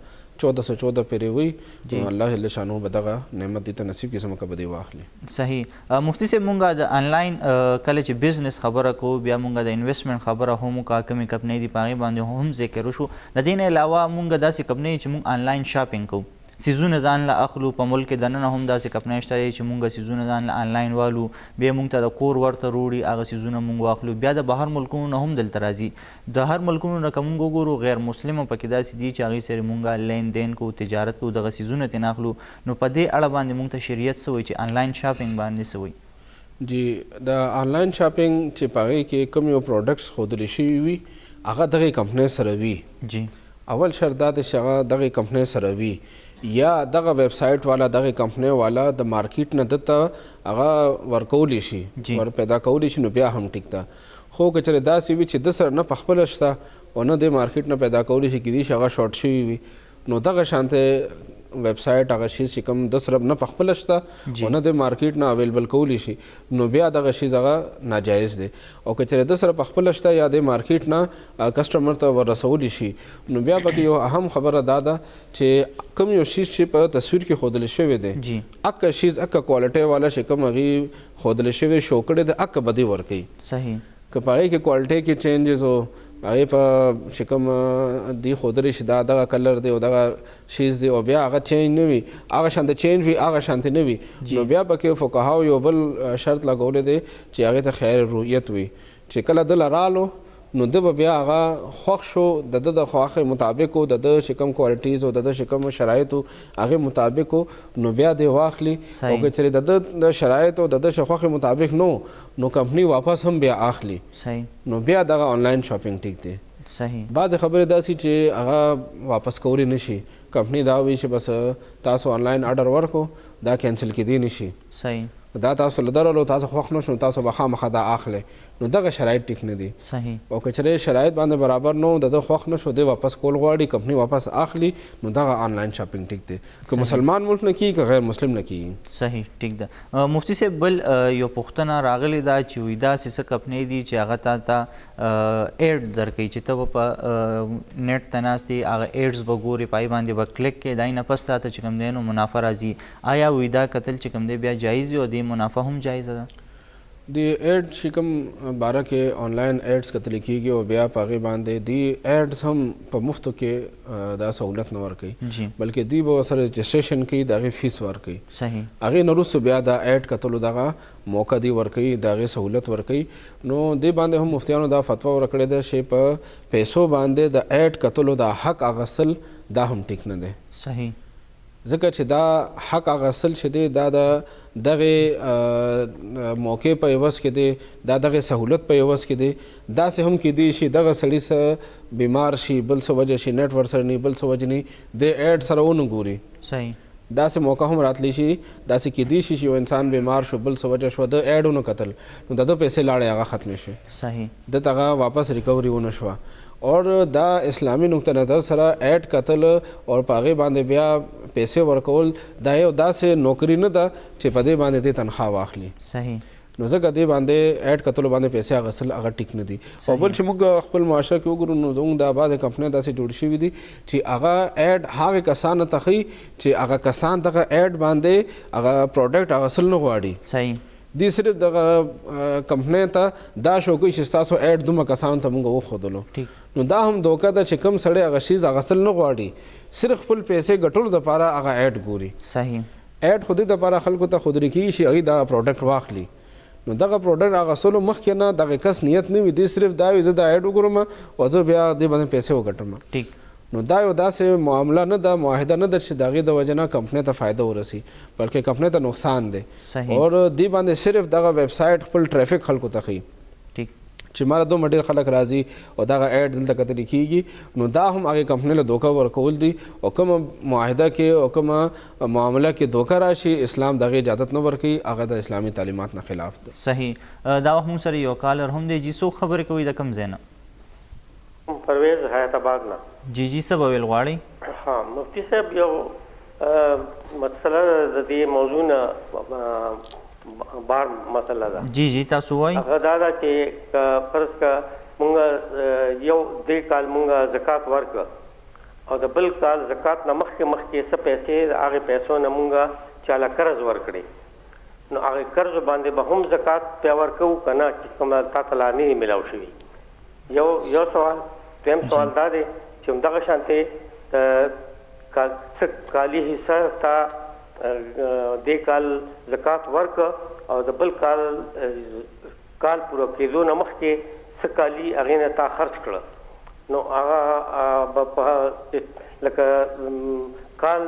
1414 پیرې وي نو الله جل شانو به دغه نعمت دې ته نصیب کړي زموږ به دې واخلي صحیح مفتی صاحب مونږ د آنلاین کله چې بزنس خبره کوو بیا مونږ د انویسټمنټ خبره هم وکړه کومې کمپنۍ دي په هغې باندې هم ذکر وشو د دې نه علاوه مونږ داسې کمپنۍ چې مونږ آنلاین شاپینګ کوو سیزونه ځان له اخلو په ملک کې دننه هم داسې کمپنۍ شته چې مونږ سیزونه ځان له آنلاین والو بیا مونږ ته د کور ورته روړي هغه سیزونه مونږ واخلو بیا د بهر ملکونو نه هم دلته راځي د هر ملکونو نه که مونږ وګورو غیر مسلمه پکې داسې دي چې هغې سره مونږ لین دین کوو تجارت کوو دغه سیزونه ترې اخلو نو په دې اړه باندې مونږ ته شریعت څه وایي چې آنلاین شاپینګ باندې څه وایي جی د آنلاین شاپینګ چې په هغې کې کوم یو پروډکټس ښودلی شوي وي هغه دغې کمپنۍ سره وي جی اول شرط دا دی چې هغه دغې کمپنۍ سره وي یا دغه ویب سایټ والا دغه کمپنۍ والا د مارکیټ نه دته هغه ورکولی شي ور پیدا کولی شي نو بیا هم ټیک ده خو که چېرې داسې وي چې د سره نه پخپله شته او نه د مارکیټ نه پیدا کولی شي کیدای شي هغه شارټ شوي وي نو دغه شانته ویب سایټ هغه شیز چې کوم د سره نه پخپله شته او نه د مارکیټ نه اویلیبل کولی شي نو بیا دغه شیز هغه ناجایز دی او که چېرې د سره پخپله شته یا د مارکیټ نه کسټمر ته وررسولی شي نو بیا پکې یو اهم خبره دا ده چې کوم یو شیز چې په تصویر کې ښودلی شوی دی اکه شیز اکه کوالټۍ والا چې کوم هغې ښودلی شوی شو کړی دی اکه به دې ورکوي صحیح که په هغې کې کوالټۍ کې چینجز و هغې په چې کوم دې ښودلی شي دا دغه کلر دی او دغه شیز دی او بیا هغه چینج نه وي هغه شانته چینج وي هغه شانته نه وي نو بیا پکې فقهاو یو بل شرط لګولی دی چې هغې ته خیر رؤیت وي چې کله دله رالو نو ده به بیا هغه خوښ شو د ده د خوښې مطابق و د ده چې کوم کوالټیز او د ده چې کوم شرایط و هغې مطابق و نو بیا دې واخلي او که چېرې د ده د شرایط او د ده خوښې مطابق نو کمپنۍ واپس هم بیا اخلي نو بیا دغه آنلاین شاپینګ ټیک دی صحیح بعضې خبرې داسې چې هغه واپس کولی نه شي کمپنۍ دا وایي چې بس تاسو آنلاین آرډر ورکړو دا کینسل کیدی نه شي صحیح دا تاسو له درلو تاسو خوښ نه شو تاسو به خامخا دا اخلئ نو دغه شرایط ټیک نه دي صحیح او که چېرې شرایط باندې برابر نه و د ده خوښ نه شو دی واپس کول غواړي کمپنۍ واپس اخلي نو دغه آنلاین شاپینګ ټیک دی که مسلمان ملک نه کیږي که غیر مسلم نه کیږي صحیح ټیک ده مفتی صاحب بل یو پوښتنه راغلې ده چې وایي داسې څه کمپنۍ دي چې هغه تا ته ایډ درکوي چې ته به په نیټ ته ناست یې هغه ایډز به ګورې په هغې باندې به کلیک کړې د هغې نه پس تا ته چې کوم دی نو منافع راځي آیا وایي دا کتل چې کوم دی بیا جایز وي او دې منافع هم جایزه ده دی ایډ چې کوم باره کې آنلاین ایډز کتلی کېږي او بیا په هغې باندې دی ایډز هم په مفتو کې دا سهولت نه ورکوي بلکې دوی به ورسره رجسټریشن کوي د هغې فیس ورکوي صحیح هغې نه وروسته بیا دا ایډ کتلو دغه موقع دی ورکوي د هغې سهولت ورکوي نو دې باندې هم مفتیانو دا فتوا ورکړې ده چې په پیسو باندې د ایډ کتلو دا حق اخیستل دا هم ټیک نه دی صحیح ځکه چې دا حق اخیستل چې دی دا د دغې موقع په عوض کې دی دا دغې سهولت په عوض کې دی داسې هم کیدی شي دغه سړي څه بیمار شي بل څه وجه شي نیټ ورسره نه بل څه وجه نه دی ایډ سره ونه ګوري صحیح داسې موقع هم راتلی شي داسې کیدی شي چې یو انسان بیمار شو بل څه وجه شوه د ایډ ونه کتل نو د ده پیسې لاړې هغه ختمې شوې صحیح د هغه واپس ریکوري ونه شوه اور دا اسلامی نقطه نظر سره ایډ کتل اور په هغې باندې بیا پیسې ورکول دا یو داسې نوکري نه ده چې په دې باندې دې تنخواه واخلي صحیح نو ځکه دې باندې ایډ کتلو باندې پیسې اخیستل هغه ټیک نه دي او بل چې موږ خپل معاشره کې وګورو نو زموږ دا بعضې کمپنۍ داسې جوړ شوي دي چې هغه ایډ هغې کسانو ته ښیي چې هغه کسان دغه ایډ باندې هغه پروډکټ اخیستل نه غواړي صحیح دی صرف دغه کمپنۍ ته دا شو کوي چې ستاسو ایډ دومره کسانو ته موږ وښودلو نو دا هم دوکه ده چې کوم سړی هغه شیز اخیستل نه غواړي صرف خپل پیسې ګټلو دپاره هغه ایډ ګوري صحیح ایډ خو دې دپاره خلکو ته ښودلی کېږي چې هغوی دغه پروډکټ واخلي نو دغه پروډکټ اخیستلو مخکې نه دغه کس نیت نه وي دی صرف دا وي زه دا ایډ وګورم او زه بیا دې باندې پیسې وګټم ټیک نو دا یو داسې معامله نه ده معاهده نه ده چې د هغې د وجې نه کمپنۍ ته فایده ورسي بلکې کمپنۍ ته نقصان دی اور دې باندې صرف دغه ویب سایټ خپل ټریفک خلکو ته ښیي چې ماله دومره ډېر خلک راځي او دغه ایډ دلته کتلی کېږي نو دا هم هغې کمپنۍ له دوکه ورکول دي او کومه معاهده کې او کومه معامله کې دوکه راشي اسلام د هغې اجازت نه ورکوي هغه د اسلامي تعلیمات نه خلاف ده صحیح دا وخت موږ سره یو کالر هم دی جی څوک خبرې کوي د کوم ځای نه پرویز حیات آباد نه جی جی څه به ویل غواړئ ها مفتی صاحب یو مسله د دې موضوع نه بار مسله ده جی جی تاسو وایئ هغه دا ده چې فرض که مونږ یو دې کال مونږ زکات ورکړه او د بل کال زکات نه مخکې څه پیسې د هغې پیسو نه مونږ چاله قرض ورکړې نو هغې قرض باندې به هم زکات بیا ورکوو که نه چې کومه تا ته لا نه دي میلاو شوي یو سوال دویم سوال دا دی چې همدغه شانتې څه کالي حصه تا دې کال زکات ورکړه او د بل کال پوره کېدو نه مخکې څه کالي هغې نه تا خرڅ کړه نو هغه به لکه کال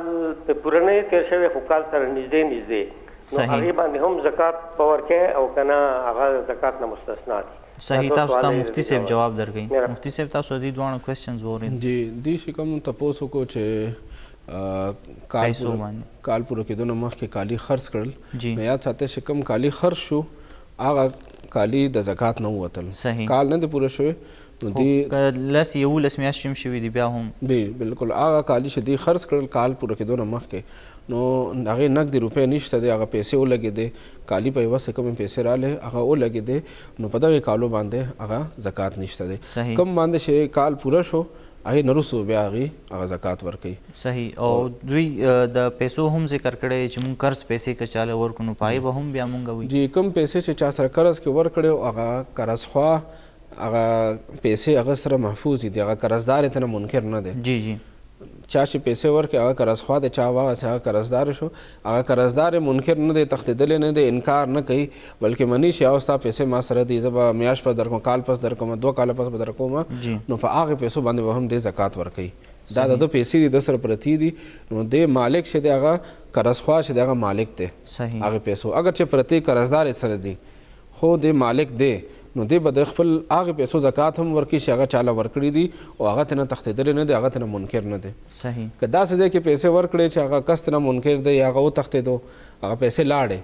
پې پوره نه تېر شوی خو کال سره نږدې نو هغې باندې هم زکات به ورکوې او که نه هغه زکات نه مستثنا دي صحیح تاسو ته مفتی صاحب جواب درکوي مفتی صاحب تاسو دې دواړه کوېسچنز واورېد جی دې چې کوم تپوس وکړو چې کال پوره کېدو نه مخکې کالي خرڅ کړل نو یاد ساتئ چې کوم کالي خرڅ شو هغه کالي د زکات نه ووتل کال نه دی پوره شوی نو دې لس یولس میاشتې هم شوي دي بیا هم بالکل هغه کالي چې دوی خرڅ کړل کال پوره کېدو نه مخکې نو هغې نقدې روپۍ نشته دی هغه پیسې ولګېدې کالي په عوض کومې پیسې رالې هغه ولګېدې نو په دغې کالو باندې هغه زکات نشته دی کوم باندې چې کال پوره شو هغې نه وروستو بیا هغې هغه زکات ورکوي صحیح او دوی د پیسو هم ذکر کړی چې مونږ قرض پیسې که چاله ورکړو نو په هغې به هم بیا مونږ وي جی کوم پیسې چې چا سره قرض کې ورکړی هغه قرضخواه هغه پیسې هغه سره محفوظ دي هغه قرضدار یې ته نه منکر نه دی جی جی چا چې پیسې ورکړي هغه قرضخواه دی چا واغسې هغه قرضدار شو هغه قرضدار یې منکر نه دی تښتېدلی نه دی انکار نه کوي بلکې مني چې او ستا پیسې ما سره دي زه به میاشت پس درکوم کال پس درکوم 2 کاله پس به درکوم نو په هغې پیسو باندې به هم دې زکات ورکوي دا د ده پیسې دي د سره پرتې دي نو دې مالک چې دی هغه قرضخواه چې دی هغه مالک دی هغې پیسو اگر چې پرتې قرضدار یې سره دي خو دې مالک دی نو دی به د خپل هغې پیسو زکات هم ورکړي چې هغه چاله ورکړي دي او هغه ته نه تښتېدلی نه دی هغه ته نه منکر نه دی صحیح که داسې ځای کې پیسې ورکړې چې هغه کس ته نه منکر دی یا هغه وتښتېدو هغه پیسې لاړې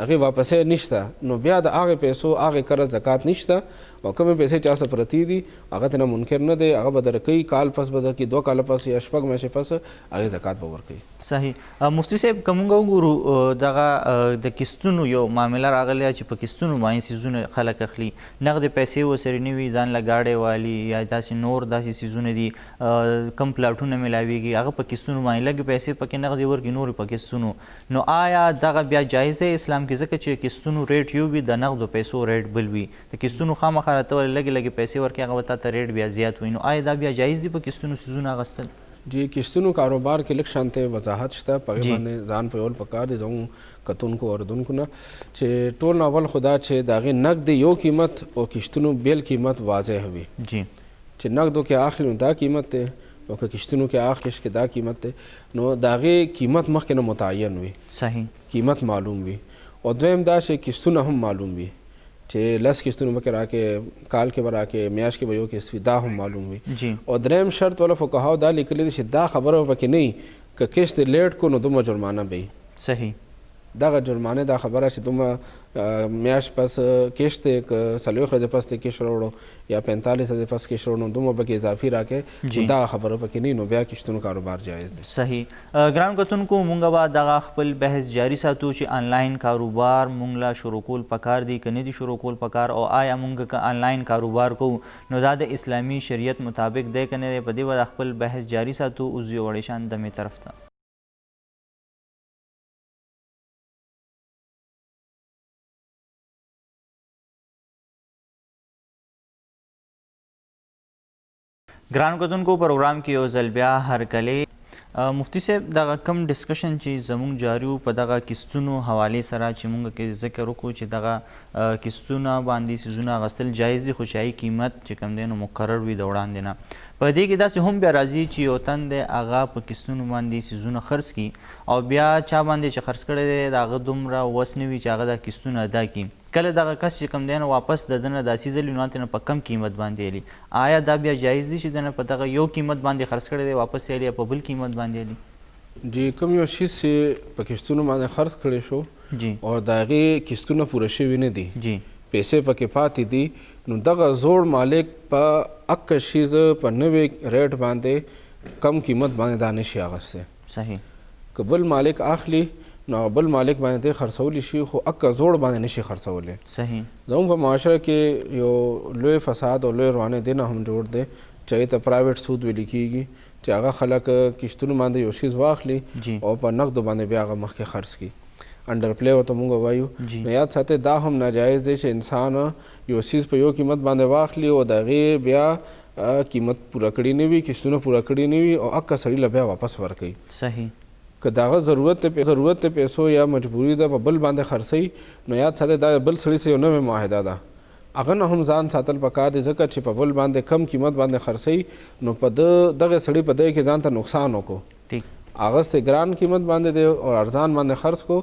هغې واپسې نشته نو بیا د هغې پیسو هغې قرض زکات نشته او کومې پیسې چا څه پرتې دي هغه ته نه منکر نه دی هغه به درکوي کال پس به درکوي 2 کاله پس یا 6 میاشتې پس هغې زکات به ورکوي. صحیح. مفتي صاحب که موږ وګورو دغه د کیستونو یو معامله راغلی چې په کیستونو باندې څیزونه خلک اخلي نغدې پیسې ورسره نه وي ځان له ګاډۍ والي یا داسې نور داسې څیزونه دي کم پلاټونه میلاویږي هغه په کیستونو باندې لږې پیسې پکې نغدې ورکړي نورې په کیستونو نو آیا دغه بیا جایز دی اسلام کې ځکه چې کیستونو ریټ یو وي د نغدو پیسو ریټ بل وي د کیستونو خامخا راته ولې لږې لږې پیسې ورکړي هغه به تا ته ریټ بیا زیات وي نو آیا دا بیا جایز دي په کیستونو څیزونه اخیستل؟ جی کیستونو کاروبار کې لږ شانته وضاحت شته په هغې باندې ځان په یول پکار دی زموږ کتونکو اورېدونکو نه چې ټول اول خو دا چې د هغې نقد یو قیمت او کیستونو بېل قیمت واضح وي جی چې نقدو کې اخلي نو دا قیمت دی او که کیستونو کې اخلي کې دا قیمت دی نو د هغې قیمت مخکې نه متعین وي صحیح قیمت معلوم وي او دویم دا چې کیستونه هم معلوم وي چې 10 کیستونو به کې راکې کال کې به راکې میاشت کې به یو کیست وي دا هم معلوم وي جی او دریم شرط والا فقهاو دا لیکلی دی چې دا خبره به پکې نه وي که کیست لیټ کو نو دومره جرمانه به وي. صحیح. دغه جرمانه دا خبره چې دومره میاشت پس کیشت که 40 ورځې پس ته کیشت راوړو یا 45 ورځې پس کیشت راوړو نو دومره پکې اضافي راکې دا خبره پکې نه نو بیا کیشتونو کاروبار جایز دی. صحیح. ګران کتونکو مونږ به دغه خپل بحث جاری ساتو چې آنلاین کاروبار مونږ له شروع کول پکار دی که نه دي شروع کول پکار او آیا مونږ که آنلاین کاروبار کوو نو دا د اسلامي شریعت مطابق دی که نه دی په دې به خپل بحث جاری ساتو اوس یو وړې شان دمې طرف ته. ګران کتونکو پروګرام کې یو ځل بیا هرکلی مفتی صاحب دغه کم ډسکشن چې زموږ جاری په دغه کیستونو حوالې سره چې موږ کې ذکر وکړو چې دغه کیستونه باندې څیزونه اخیستل جایز دي خو شایي قیمت چې کوم دی نو مقرر وي د وړاندې نه په دې کې داسې هم بیا راځي چې یو تن دی هغه په کیستونو باندې څیزونه خرڅ کړي او بیا چا باندې چې خرڅ کړی دی د هغه دومره وس نه وي چې هغه دا کیستونه ادا کړي کله دغه کس چې کوم دی نو واپس د ده نه دا څیز الي نو هلته نه په کم قیمت باندې الي آیا دا بیا جایز دي چې د نه په دغه یو قیمت باندې خرڅ کړی دی واپس یې الي یا په بل قیمت باندې الي؟ جی کوم یو شیز چې په کیستونو باندې خرڅ کړی شو جی او د هغې کیستونه پوره شوي نه دي جی پیسې پکې پاتې دي نو دغه زوړ مالک په اکه شیز په نوې ریټ باندې کم قیمت باندې دا نشي اخیستی. صحیح. که بل مالک اخلي نو بل مالک باندې دی خرڅولی شي خو اکه زوړ باندې نشي خرڅولی. صحیح. زموږ په معاشره کې یو لوی فساد او لوی روانې دی نه هم جوړ دی چې هغې ته پرایویټ سود ویلي کېږي چې هغه خلک کیشتونو باندې یو شیز واخلي او په نقدو باندې بیا هغه مخکې خرڅ کړي انډر پلی ورته موږ وایو. نو یاد ساتئ دا هم ناجایز دی چې انسان یو چیز په یو قیمت باندې واخلي او د هغې بیا قیمت پوره کړي نه وي کیشتونه پوره کړي نه وي او اکه سړي له بیا واپس ورکوي. صحیح. که د هغه ضرورت د پیسو یا مجبوري ده په بل باندې خرڅوي نو یاد ساتئ دا بل سړي سره یو نوې معاهده ده هغه نه هم ځان ساتل پکار دی ځکه چې په بل باندې کم قیمت باندې خرڅوي نو په دغه سړي په دې کې ځان ته نقصان وکړو هغه ګران قیمت باندې دی او ارزان باندې خرڅ کو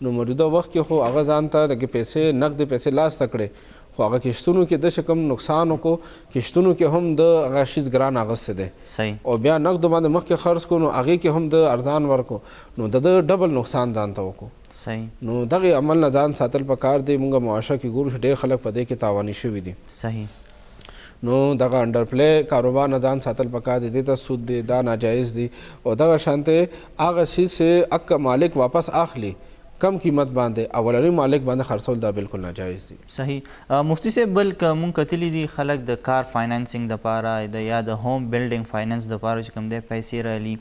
نو موجوده وخت کې خو هغه ځان ته دغه پیسې نقد پیسې لاس ته کړې خو هغه کیشتونو کې داسې کم نقصان وکړو کیشتونو کې هم د هغه شیز ګران اخیستی دی. صحیح. او بیا نقدو باندې مخکې خرڅ کو نو هغې کې هم د ارزان ورکو نو د ده ډبل نقصان ځان ته وکړو. صحیح. نو دغې عمل نه ځان ساتل پکار دی موږ معاشره کې ګورو چې ډېر خلک په دې کې تاواني شوي دي. صحیح. نو دغه انډر پلی کاروبار نه ځان ساتل پکار دی دې ته سود دی دا ناجایز دی او دغه شانته هغه شي چې اکه مالک واپس اخلي کم قیمت باندې اولنی مالک باندې خرڅول دا بالکل ناجایز دي. صحیح. مفتی صاحب بل که مونږ کتلی دي خلک د کار فاینانسینګ دپاره د یا د هوم بلډینګ فاینانس دپاره چې کوم دی پیسې رالي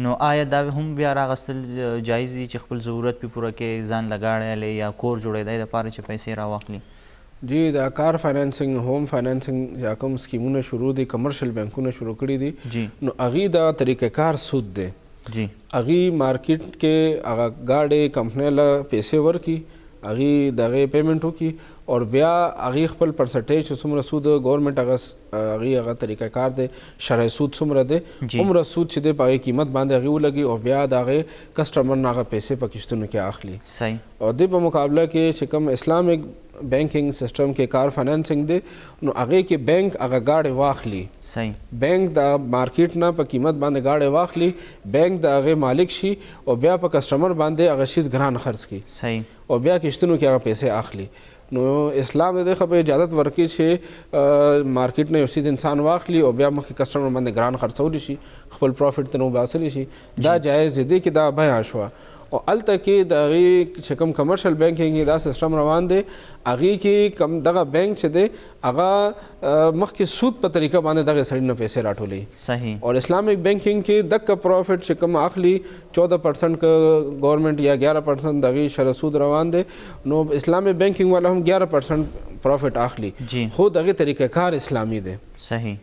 نو آیا دا هم بیا راغستل جایز دي چې خپل ضرورت پې پوره کړي ځان له ګاډی هلی یا کور جوړېدی دپاره چې پیسې راواخلي؟ جی دا کار فاینانسینګ هوم فاینانسینګ یا کوم سکیمونه شروع دي کمرشل بینکونه شروع کړي دي جی نو هغې دا طریقه کار سود دی جی هغې مارکیټ کې هغه ګاډې کمپنۍ له پیسې ورکړي هغې د هغې پیمنټ وکړي اور بیا هغې خپل پرسنټیج چې څومره سود ګورنمنټ هغه طریقه کار دی شرعي سود څومره دی عمره سود چې دی په هغې قیمت باندې هغې ولګي او بیا د هغې کسټمر نه هغه پیسې په کښتونو کې اخلي صحیح او دې په مقابله کې چې کوم اسلامیک بینکنګ سسټم کې کار فاینانسینګ دی نو هغې کې بینک هغه گاډې واخلي صحیح بینک د مارکیټ نه په قیمت باندې گاډې واخلي بینک د هغې مالک شي او بیا په کسټمر باندې هغه شیز ګران خرڅ کړي صحیح او بیا کښتونو کې هغه پیسې اخلي نو اسلام د دې خبرې اجازت ورکړي چې مارکیټ نه یو څیز انسان واخلي او بیا مخکې کسټمر باندې ګران خرڅولی شي خپل پروفیټ ته وباسلی شي دا جایز دی کې دا بیان شوه او هلته کې د هغې چې کوم کمرشل بینکینګ دا سیسټم روان دی هغې کې کم دغه بینک چې دی هغه مخکې سود په طریقه باندې دغه سړي نه پیسې راټولوي صحیح اور اسلامک بینکینګ کې دغه پروفیټ چې کوم اخلي 14% که گورنمنٹ یا 11% دغه شرع سود روان دی نو اسلامک بینکینګ والا هم 11% پروفیټ اخلي خو دغه طریقه کار اسلامي دی صحیح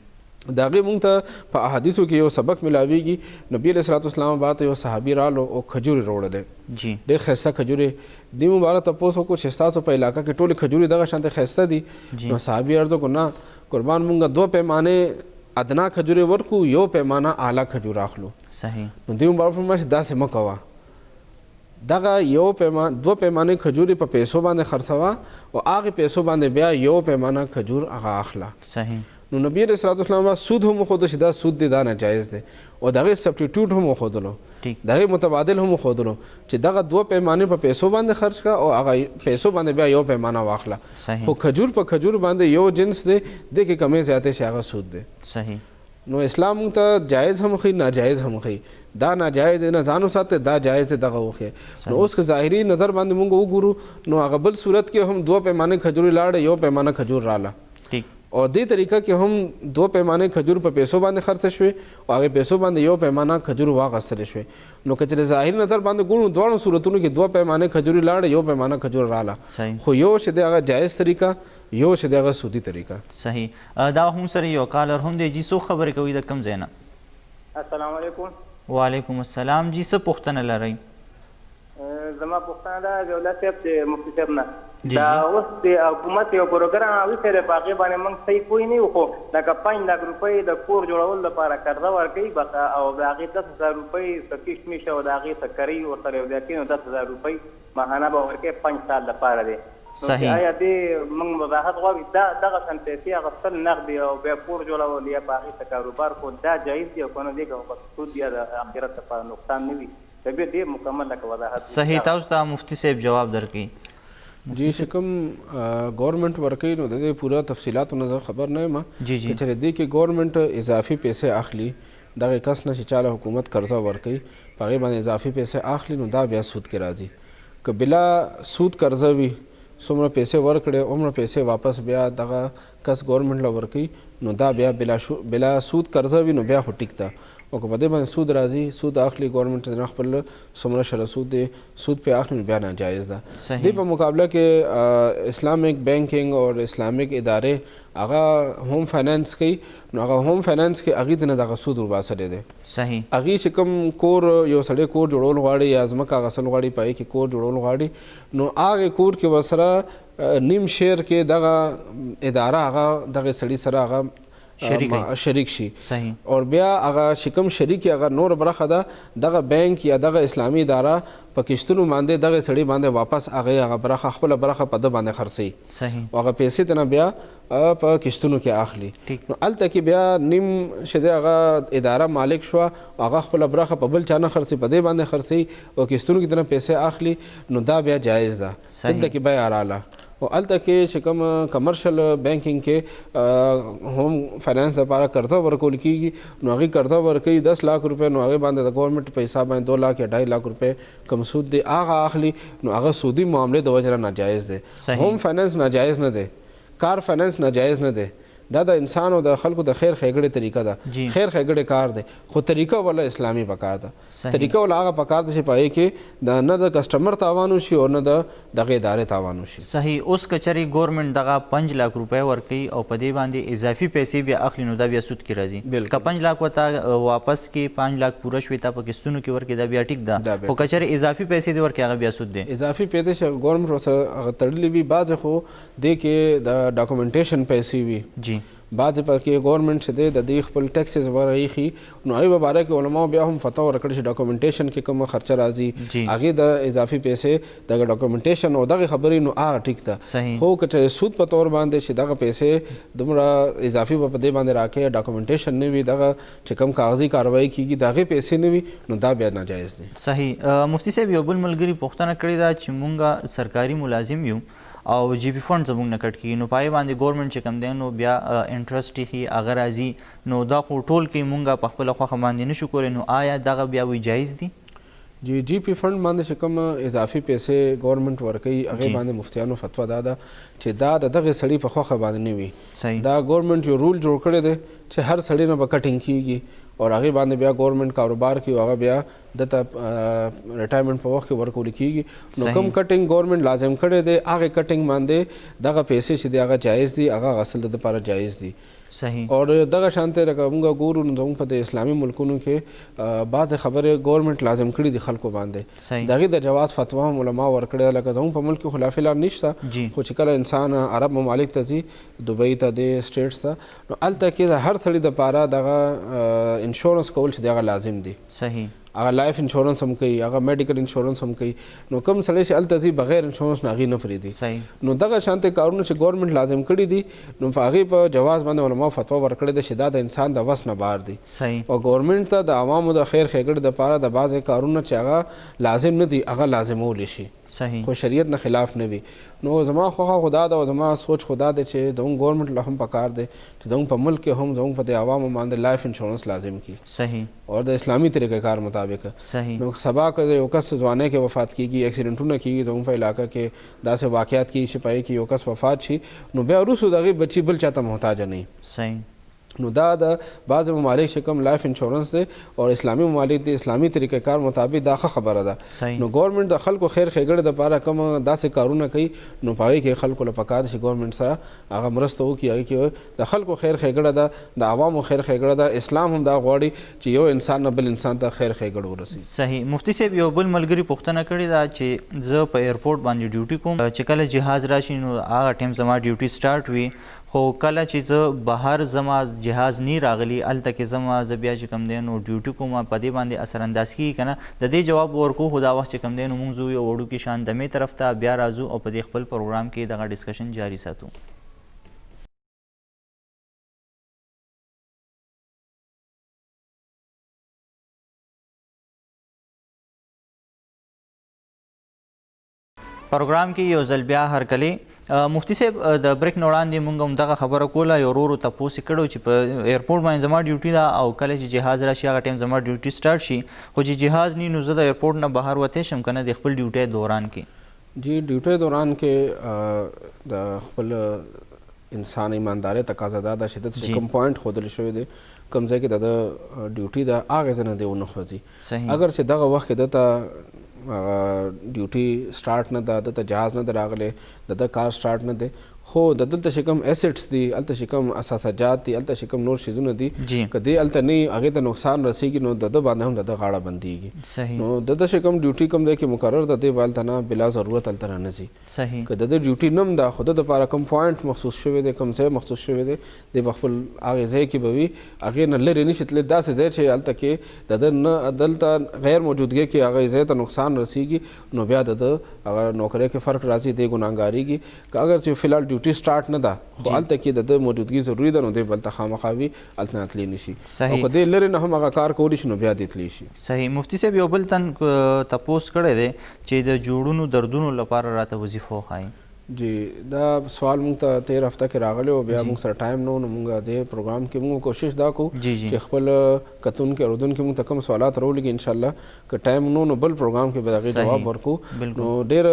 د هغې مونږ ته په احادیثو کې یو سبق ملاویږي نبي علیه صلات والسلام باندې یو صحابي رالو او کھجورې راوړلې ډېر ښایسته کھجورې دې مبارک تپوس وکړو چې ستاسو په علاقه کې ټولې کھجورې دغه شانته ښایسته دي نو صحابي عرض وکړو نه قربان مونږ 2 پیمانې ادنا کھجورې ورکو یو پیمانه اعلی کھجور اخلو صحیح نو دې مبارک فرمایي چې داسې مه کوه دغه یو دو پیمانې کھجورې په پیسو باندې خرڅوه او هغې پیسو باندې بیا یو پیمانه کھجور هغه اخله صحیح نو نبی علیه صلات والسلام سود هم وښودو چې دا سود دی دا ناجایز دی او د هغې سبسټیټیوټ هم وښودلو د هغې متبادل هم وښودلو چې دغه 2 پیمانې په پیسو باندې خرچ کړه او هغه پیسو باندې بیا یو پیمانه واخله خو کھجور په کھجور باندې یو جنس دی دې کې کمې زیاتې شي هغه سود دی صحیح نو اسلام موږ ته جایز هم ښیي ناجایز هم ښیي دا ناجایز دی نه ځان وساتئ دا جایز دی دغه وښیي نو اوس که ظاهري نظر باندې موږ وګورو نو هغه بل صورت کې هم 2 پیمانې کھجورې لاړې یو پیمانه کھجور راله اور دې طریقه کې هم 2 پیمانې کھجور په پیسو باندې خرڅ شوې او هغې پیسو باندې یو پیمانه کھجور واغستلی شوې نو که چېرې ظاهري نظر باندې ګورو دواړو صورتونو کې 2 پیمانې کھجورې لاړې یو پیمانه کھجور راله خو یو چې دی هغه جایز طریقه یو چې دی هغه سودي طریقه صحیح دا هم سره یو کالر هم دی جی څو خبرې کوي د کوم ځای نه السلام علیکم وعلیکم السلام جی څه پوښتنه لرئ زما پوښتنه ده دولت صاحب چې مفتي صاحب نه دا اوس د حکومت یو پروګرام اوسه د باقي باندې موږ صحیح پوه نه یو خو لکه 5 لک روپۍ د کور جوړول لپاره قرضه ورکوي او د هغې 10,000 روپۍ څه کشمش او د هغې څه کرۍ ورسره یو ځای کوي نو 10,000 روپۍ ماهانه به ورکوي 5 سال لپاره دی صحیح آیا دې موږ وضاحت غواړو دغه شان پیسې اخیستل نغدي او بیا کور جوړول یا په هغې څه کاروبار کول دا جایز دی او که نه دی که سود یا د آخرت لپاره نقصان نه وي طبیعت دې مکمل لکه وضاحت صحیح تاسو ته مفتي صاحب جواب درکوي جی چې کوم ګورنمنټ ورکوي نو د دې پوره تفصیلاتو نه زه خبر نه یم جی جی چې دې کې ګورنمنټ اضافي پیسې اخلي دغه کس نه چې چاله حکومت قرضه ورکوي په هغې باندې اضافي پیسې اخلي نو دا بیا سود کې راځي که بلا سود قرضه وي څومره پیسې ورکړې عمره پیسې واپس بیا دغه کس ګورنمنټ له ورکوي نو دا بیا بلا سود قرضه وي نو بیا خو ټیک ده او که په دې باندې سود راځي سود اخلي ګورنمنټ نه خپل څومره شرع سود دی سود پې اخلي نو بیا ناجایز ده دې په مقابله کې اسلامک بینکنګ او اسلامک ادارې هغه ہوم فاینانس کوي نو هغه ہوم فاینانس کې هغې ته نه دغه سود ورباسلی دی صحیح هغې چې کوم کور یو سړی کور جوړول غواړي یا ځمکه اخیستل غواړي په هغې کې کور جوړول غواړي نو هغې کور کې ورسره نیم شیر کې دغه اداره هغه دغه سړي سره هغه شریک شي صحیح اور بیا هغه چې کوم شریک هغه نور برخه ده دغه بینک یا دغه اسلامي اداره په کښتونو باندې دغه سړي باندې واپس هغه برخه خپله برخه په ده باندې خرڅوي صحیح او هغه پیسې ته نه بیا په کښتونو کې اخلي نو هلته کې بیا نیم چې دی هغه اداره مالک شوه هغه خپله برخه په بل چا نه خرڅوي په دې باندې خرڅوي او کښتونو کې دنه پیسې اخلي نو دا بیا جایز ده دلته کې بیا راله او هلته کې چې کوم کمرشل بینکنګ کې ہوم فاینانس لپاره قرضه ورکول کېږي نو هغې قرضه ورکوي 10 लाख روپۍ نو هغې باندې د ګورنمنټ په حساب باندې 2 लाख یا 2.5 लाख روپۍ کم سود دی هغه اخلي نو هغه سودي معاملې د وجې نه ناجایز دی ہوم فاینانس ناجایز نه دی کار فاینانس ناجایز نه دی دا د انسان او د خلکو د خیر ښېګړې طریقه ده خیر ښېګړې کار دی خو طریقه ولا اسلامي پکار ده طریقه ولا هغه پکار ده چې پای کې د نه د کسټمر تاوان وشي او نه د دغه ادارې تاوان وشي. صحیح. اوس کچري ګورنمنټ دغه 5 لک روپۍ ورکوي او په دې باندې اضافي پیسې بیا اخلي نو دا بیا سود کې راځي. که 5 لک ورته واپس کې 5 لک پوره شوي تا په قسطونو کې ورکړي دا بیا ټیک ده خو کچري اضافي پیسې دې ورکړي هغه بیا سود دی. اضافي پیسې چې ګورنمنټ ورسره هغه تړلي وي بعضې خو دې کې د ډاکومنټیشن پیسې وي جی بعضې پکې ګورنمنټ چې دی د دې خپل ټیکسز وغیره ایښي نو هغې په باره کې علماو بیا هم فتوا ورکړې چې ډاکومنټیشن کې کومه خرچه راځي هغې د اضافي پیسې دغه ډاکومنټیشن او دغې خبرې نو هغه ټیک ده خو که چې سود په طور باندې چې دغه پیسې دومره اضافي به په دې باندې راکړي ډاکومنټیشن نه وي دغه چې کوم کاغذي کاروایي کېږي د هغې پیسې نه وي نو دا بیا ناجایز دی. صحیح. مفتي صاحب یو بل ملګري پوښتنه کړې ده چې مونږ سرکاري ملازم یو او جی پی فنډ زموږ نه کټ کېږي نو پای باندې ګورنمنټ چې کوم دی نو بیا انټرسټ ایښي هغه راځي نو دا خو ټول کې مونږ په خپله خوښه باندې نشو کولی نو آیا دغه بیا وی جایز دي؟ جی پی فنډ باندې چې کوم اضافي پیسې ګورنمنټ ورکوي هغې باندې مفتیانو فتوا دا ده چې دا د دغې سړي په خوښه باندې نه وي. دا ګورنمنټ یو رول جوړ کړی دی چې هر سړي نه به کټینګ کېږي او هغې باندې بیا ګورنمنټ کاروبار کوي هغه بیا دته ریټایرمنټ په وخت کې ورکول کېږي نو کوم کټینګ ګورنمنټ لازم کړی دی هغې کټینګ باندې دغه پیسې چې دی هغه جایز دي هغه اصل د دپاره جایز دي. صحیح. اور دغه شانته لکه موږ ګورو نو زموږ په د اسلامي ملکونو کې بعضې خبرې ګورنمنټ لازم کړي دي خلکو باندې د هغې د جواز فتوا هم علما ورکړې لکه زموږ په ملک کې خو لا فلحال نشته خو چې کله انسان عرب ممالک ته ځي دوبۍ ته دی سټیټس ته نو هلته کې د هر سړي دپاره دغه انشورنس کول چې دی هغه لازم دي. صحیح. هغه لایف انشورنس هم کوي هغه میډیکل انشورنس هم کوي نو کوم سړی چې هلته ځي بغیر انشورنس نه هغې نه پرېږدي نو دغه شانته کارونه چې ګورنمنټ لازم کړي دي نو په هغې په جواز باندې علماو فتوا ورکړې ده چې دا د انسان د وس نه بار دي او ګورنمنټ ته د عوامو د خیر ښېګړې دپاره د بعضې کارونه چې هغه لازم نه دي هغه لازمولی شي خو شریعت نه خلاف نه وي. نو زما خوښه خو دا ده او زما سوچ خو دا دی چې زموږ ګورنمنټ له هم پکار دی چې زموږ په ملک کې هم زموږ په دې عوامو باندې لایف انشورنس لازم کړي. صحیح. اور د اسلامي طریقه کار مطابق. صحیح. نو سبا که یو کس ځوانۍ کې وفات کېږي اکسیډنټونه کېږي زموږ په علاقه کې داسې واقعات کېږي چې پای کې یو کس وفات شي نو بیا وروستو د هغې بچي بل چاته محتاجه نه وي. صحیح. نو دا د بعضې ممالک چې کوم لایف انشورنس دی او اسلامي ممالک د اسلامي طریقه کار مطابق دا ښه خبره ده. نو ګورنمنټ د خلکو خیر ښېګړې دپاره کوم داسې کارونه کوي نو په هغې کې خلکو له پکار ده چې ګورنمنټ سره هغه مرسته وکړي هغې کې د خلکو خیر ښېګړه ده د عوامو خیر ښېګړه ده اسلام هم دا غواړي چې یو انسان نه بل انسان ته خیر ښېګړه ورسوي. صحیح. مفتي صاحب یو بل ملګري پوښتنه کړې ده چې زه په ایرپورټ باندې ډیوټي کوم چې کله جهاز راشي نو هغه ټایم زما ډیوټي سټارټ وي خو کله چې زه بهر زما جهاز نی راغلی هلته کې زما زه بیا چې کوم دی نو ډیوټي کوم په دې باندې اثرانداز کېږي که نه د دې جواب ورکو خو دا وخت چې کوم دی نو موږ ځو یو وړوکي شان دمې طرف ته بیا راځو او په دې خپل پروګرام کې دغه ډسکشن جاري ساتو. پروګرام کې یو ځل بیا هرکلی مفتی صاحب د بریک نه وړاندې موږ هم دغه خبره کوله یو ورو تپوس یې کړی چې په ایرپورټ باندې زما ډیوټي ده او کله چې جهاز راشي هغه ټایم زما ډیوټي سټارټ شي خو چې جهاز نی نو زه د ایرپورټ نه بهر وتی شم که نه د خپل ډیوټۍ دوران کې جی ډیوټۍ دوران کې د خپل انسان ایماندارۍ تقاضا دا ده چې دلته چې کوم پوینټ ښودل شوی دی کوم ځای کې د ده ډیوټي ده هغې ځای نه دی ونه خوځي اگر چې دغه وخت کې دته ډیوټي سټارټ نه ده دلته جهاز نه ده راغلی د ده کار سټارټ نه دی خو د دلته چې کوم ایسټس دي هلته چې کوم اساسجات دي هلته چې کوم نور شیزونه دي که دی هلته نه وي هغې ته نقصان رسېږي نو د ده باندې هم د ده غاړه بندېږي نو د ده چې کوم ډیوټي کوم دی کې مقرر ده دی به هلته نه بلا ضرورت هلته را نه ځي که د ده ډیوټي نه هم ده خو د دپاره کوم پوینټ مخصوص شوی دی کوم ځای مخصوص شوی دی دی به خپل هغې ځای کې به وي هغې نه لرې نه شي تللی داسې ځای چې هلته کې د ده نه دلته غیر موجودګۍ کې هغې ځای ته نقصان رسېږي نو بیا د ده هغه نوکرۍ کې فرق راځي دی ګناهګارېږي که اگر چې فی الحال ډیوټي سټارټ نه ده خو هلته کې د ده موجودګي ضروري ده نو دی به هلته خامخا وي هلته نه تللی نه شي او که دی لرې نه هم هغه کار کولی شي نو بیا دی تللی شي. صحیح. مفتی صاحب یو بل تن تپوس کړی دی چې د جوړونو دردونو لپاره راته وظیفه وښایي. جی دا سوال مونږ ته 13 هفته کې راغلی او بیا مونږ سره ټایم نو مونږ دې پروګرام کې مونږ کوشش دا کوو چې خپل کتونکي اورودونکي مونږ ته کوم سوالات راولېږي انشاءالله که ټایم نو بل پروګرام کې به د هغې جواب ورکړو. نو ډېر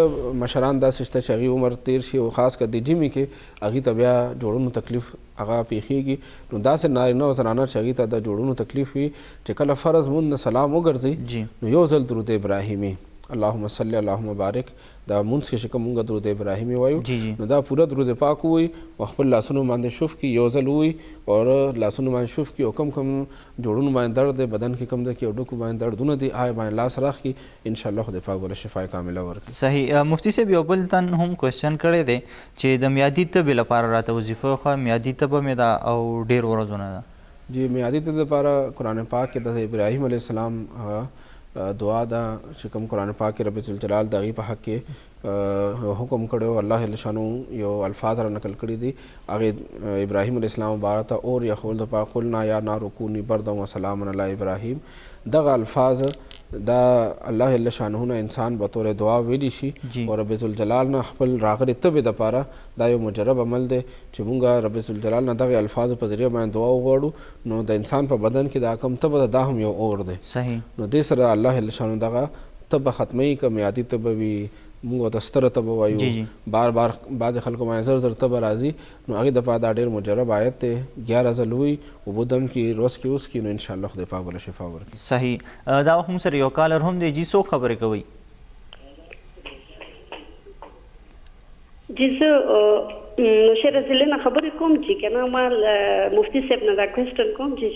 مشران داسې شته چې هغې عمر تیر شي او خاص کر د جمي کې هغې ته بیا جوړونو تکلیف هغه پیښیږي. نو داسې نارینه او زنانه چې هغې ته د جوړونو تکلیف وي چې کله فرض مونځ نه سلام وګرځي نو یو ځل درود ابراهیمي اللهم صل اللهم بارک دا مونځ کې چې کوم مونږ درود ابراهیمي وایو نو دا پوره درود پاک ووایي او خپل لاسونو باندې شف کړي یو ځل ووایي او لاسونو باندې شف کړي او کم کم جوړونو باندې درد دی بدن کې کم دی کې او ډوکو باندې دردونه دي هغه باندې لاس راخکړي انشاءالله خدای پاک به شفای کامله ورکړي. صحیح. مفتی صاحب یو بل تن هم کوېسچن کړی دی چې د میادي تبې لپاره راته وظیفه وښه میادي تبه مې ده او ډېر ورځونه ده. جی میادي تبې لپاره قرآن پاک کې د ابراهیم علیه السلام دعا ده چې کوم قرآن پاک کې رب ذوالجلال د هغې په حق کې حکم کړی و الله جل شانو یو الفاظ را نقل کړي دي هغې ابراهیم علیه السلام مبارک ته اور یخول دپاره قلنا یا نار کوني بردا و سلام علی ابراهیم دغه الفاظ دا الله جل شانه نه انسان به طور دعا ویلی شي او رب ذوالجلال نه خپل راغلې تبې دپاره دا یو مجرب عمل دی چې مونږ رب ذوالجلال نه دغې الفاظو په ذریعه باندې دعا وغواړو نو د انسان په بدن کې دا کم تبه ده دا هم یو اور دی. صحیح. نو دې سره الله جل شانه دغه تبه ختموي که میادي تبه وي مونږ ورته ستره تبه وایو بار بار بعضې خلکو باندې زر زر تبه راځي نو هغې دپاره دا ډېر مجرب آیت دی 11 ځل ووایي اوبه دم کړي روز کې اوس کړي نو انشاءالله خدای پاک به شفا ورکړي. صحیح. دا وخت موږ سره یو کالر هم دی. جی څوک خبرې کوئ؟ جی زه نوشیره ضلع نه خبرې کوم چې که نه ما مفتي صاحب نه دا کوېسچن کوم چې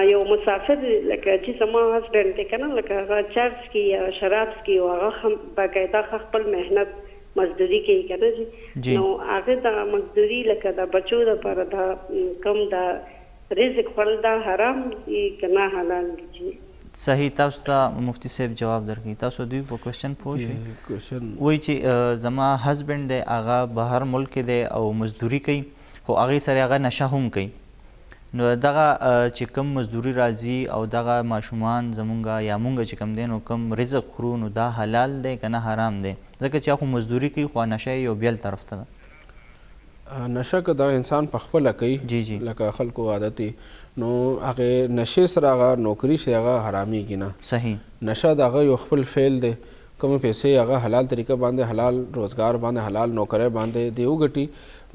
یو مسافر لکه چې زما هسبنډ دی که نه لکه هغه چرس کي یا شراب څکي او هغه هم باقاعده خپل محنت مزدوري کوي که نه جي نو هغې دغه مزدوري لکه د بچو دپاره دا کوم دا رزق خوړل دا حرام دي که نه حلال دي جي؟ صحیح. تاسو ته مفتی صاحب جواب درکوي. تاسو دوی په کوېسچن پوه شئ وایي چې زما هسبنډ دی هغه بهر ملک کې دی او مزدوري کوي خو هغې سره هغه نشه هم کوي نو دغه چې کوم مزدوري راځي او دغه ماشومان زمونږ یا مونږ چې کوم دی نو کوم رزق خورو نو دا حلال دی که نه حرام دی ځکه چې هغه مزدوري کوي خو نشه یو بیل طرف ته ده. نشه که دا انسان په خپله کوي لکه خلکو عادت نو هغې نشې سره هغه نوکري شي هغه حرامېږي نه. صحیح. نشه د هغه یو خپل فعل دی کومې پیسې هغه حلال طریقه باندې حلال روزګار باندې حلال نوکری باندې دی وګټي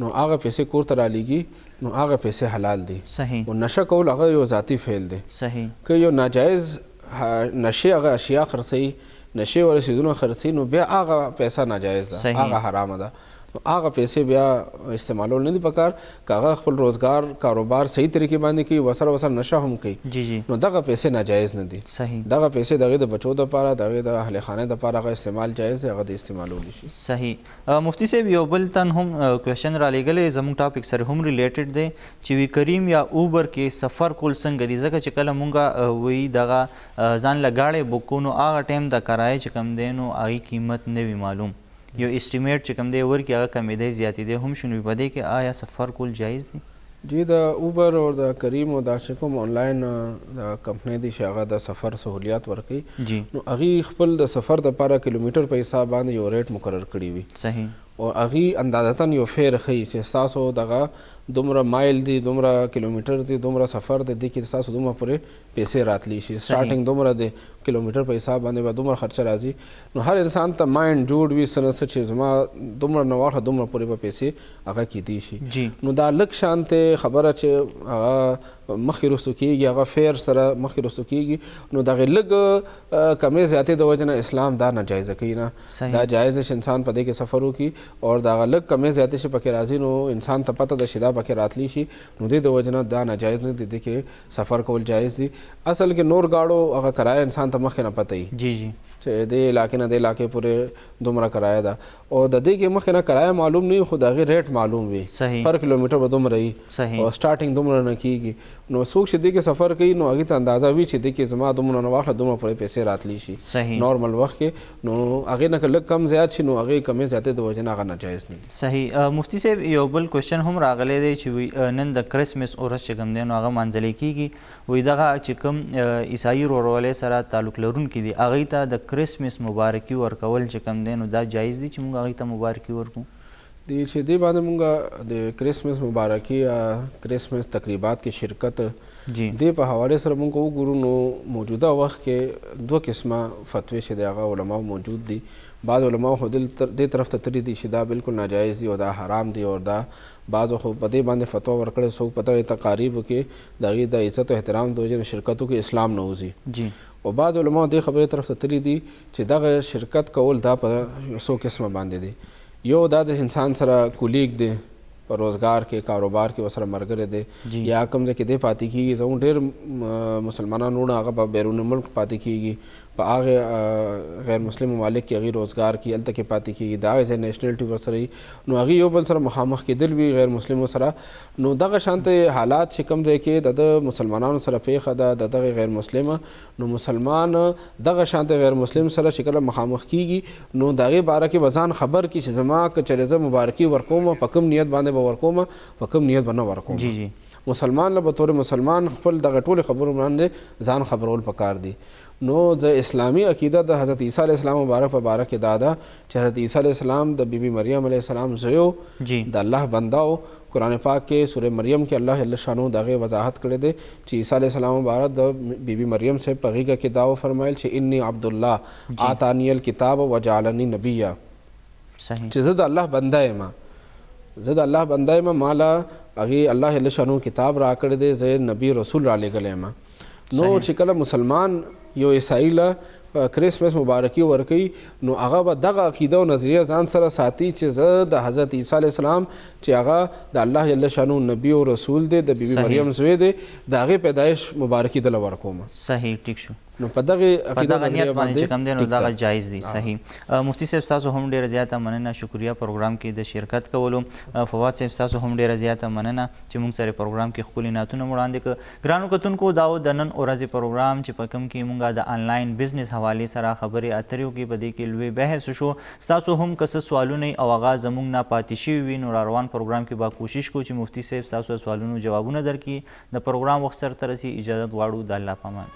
نو هغه پیسې کور ته رالیږي نو هغه پیسې حلال دي. صحیح. او نشه کول هغه یو ذاتي فعل دی. صحیح. که یو ناجایز نشې هغه اشیا خرڅوي نشې ولا څیزونه خرڅوي نو بیا هغه پیسه ناجایز ده هغه حرامه ده هغه پیسې بیا استعمالول نه دي پکار که هغه خپل روزګار کاروبار صحیح طریقې باندې کوي ورسره نشه هم کوي نو دغه پیسې ناجایز نه دي. صحیح. دغه پیسې د هغې د بچو دپاره د هغې د اهل خانې دپاره هغه استعمال جایز دی هغه د استعمالولی شي. صحیح. مفتی صاحب یو بل تن هم کوېسچن رالیږلی زموږ ټاپک سره هم ریلیټډ دی چې وی کریم یا اوبر کې سفر کول څنګه دي ځکه چې کله مونږ وایي دغه ځان له گاړې بک کوو نو هغه ټایم د کرایې چې کوم دی نو هغې قیمت نه وي معلوم یو اسټیمیټ چې کوم دی ورکړي هغه کمیدی زیاتېدی هم شنو په دې کې آیا سفر کول جایز دی؟ جی د اوبر او د کریم او دا چې کوم آنلاین د کمپنۍ دي چې هغه د سفر سهولیات ورکوي نو هغې خپل د سفر دپاره کیلومیټر په حساب باندې یو ریټ مقرر کړي وي. صحیح. او هغې اندازتاً یو فیر ښیي چې ستاسو دغه دومره مایل دي دومره کیلومیټر دي دومره سفر دی دې کې ستاسو دومره پورې پیسې راتلی شي سټارټنګ دومره دی کیلومیټر په حساب باندې به دومره خرچه راځي نو هر انسان ته مایند جوړ وي څه نه څه چې زما دومره نه واخله دومره پورې به پیسې هغه کیدی شي نو دا لږ شانتې خبره چې هغه مخکې رستو کېږي هغه فیر سره مخکې رستو کېږي نو دغې لږ کمې زیاتې د وجې نه اسلام دا ناجایزه کوي نه دا جایز چې انسان په دې کې سفر وکړي او د هغه لږ کمې زیاتې چې پکې راځي نو انسان ته پته ده چې دا پکې راتلی شي نو دې د وجې نه دا ناجایز نه دی دې کې سفر کول جایز دي. اصل کې نور گاړو هغه کرایه انسان ته مخکې نه پته وي چې دې علاقې نه دې علاقې پورې دومره کرایه ده او د دې کې مخکې نه کرایه معلوم نه وي خو د هغې ریټ معلوم وي پر کیلومیټر به دومره وي او سټارټنګ دومره نه کېږي نو څوک چې دې کې سفر کوي نو هغې ته اندازه وي چې دې کې زما دومره نه واخله دومره پورې پیسې راتلی شي نارمل وخت کې نو هغې نه که لږ کم زیات شي نو هغې کمې زیاتې د وجې نه هغه ناجایز نه دي. صحیح. مفتی صاحب یو بل کوېسچن هم راغلی دی چې نن د کرسمس ورځ چې کوم دی نو هغه مانځلی کېږي وایي دغه چې کوم عیسایي ورورولۍ سره تعلق لرونکي دي هغوی ته د کرسمس مبارکي ورکول چې کوم دی نو دا جایز دي چې موږ هغوی ته مبارکي ورکړو؟ دی چې دې باندې مونږ د کرسمس مبارکي یا کرسمس تقریبات کې شرکت دې په حوالې سره مونږ وګورو نو موجوده وخت کې دوه قسمه فتوی چې د هغه علماو موجود دي. بعض علماو خو دې طرف ته تللي دي چې دا بالکل ناجایز دي او دا حرام دي او دا بعضو خو په دې باندې فتوا ورکړې څوک په دغې تقاریبو کې د هغې د عزت او احترام د وجې نه شرکتو کې اسلام نه وځي. او بعض علماو دې خبرې طرف ته تللي دي چې دغه شرکت کول دا په څو قسمه باندې دي. یو دا د انسان سره کولیګ دی په روزګار کې کاروبار کې ورسره ملګری دی یا کوم ځای کې دی پاتې کېږي. زموږ ډېر مسلمانان وروڼه هغه په بیرون ملک پاتې کېږي په هغې غیر مسلم ممالک کې هغې روزګار کې هلته کې پاتې کېږي د هغې ځای نیشنلټي ورسره وي نو هغې یو بل سره مخامخ کېدل وي غیر مسلمو سره. نو دغه شانته حالات چې کوم ځای کې د مسلمانانو سره پیښه ده د دغه غیر مسلمه نو مسلمان دغه شانته غیر مسلم سره چې کله مخامخ کېږي نو د هغې باره کې به ځان خبر کړي چې زما که چېرې زه مبارکي ورکوم په کوم نیت باندې به ورکوم په کوم نیت به نه ورکوم. مسلمان له بطور مسلمان خپل دغه ټولې خبرو باندې ځان خبرول پکار دي. نو د اسلامي عقیده د حضرت عیسی علیه السلام مبارک په باره کې دا ده چې حضرت عیسی علیه السلام د بی بی مریم علیه السلام زوی و د الله بنده و. قرآن پاک کې سورہ مریم کې الله جل شانو د هغې وضاحت کړی دی چې عیسی علیه السلام مبارک د بی بی مریم صاحب په غېږه کې دا وفرمایل چې انی عبدالله آتانی الکتاب وجعلنی نبیا چې زه د الله بنده یم زه د الله بنده یم ماله هغې الله جل شانو کتاب را کړی دی زه نبی رسول را لېږلی یم. نو چې کله مسلمان یو عیسائی له کرسمس مبارکي ورکوي نو هغه به دغه عقیده او نظریه ځان سره ساتي چې زه د حضرت عیسی علیه السلام چې هغه د الله جل شانو نبی او رسول دی د بی بی مریم زوی دی د هغې پیدایش مبارکي دله ورکوم. صحیح ټیک شو. نو په دغه عقیده نیت باندې چې کوم دی نو دغه جایز دی. صحیح. مفتی صاحب ستاسو هم ډېره زیاته مننه شکریه پروګرام کې د شرکت کولو. فواد صاحب ستاسو هم ډېره زیاته مننه چې موږ سره پروګرام کې ښکلي نعتونه وړاندې کړه. ګرانو کتونکو دا و د نن ورځې پروګرام چې په کوم کې موږ د آنلاین بزنس حوالې سره خبرې اترې وکړې په دې کې لوی بحث شو. ستاسو هم که څه سوالونه او هغه زموږ نه پاتې شوي وي نو را روان پروګرام کې به کوشش کوو چې مفتی صاحب ستاسو سوالونو جوابونه درکړي. د پروګرام وخت سرته رسي اجازت غواړو. د الله په امان.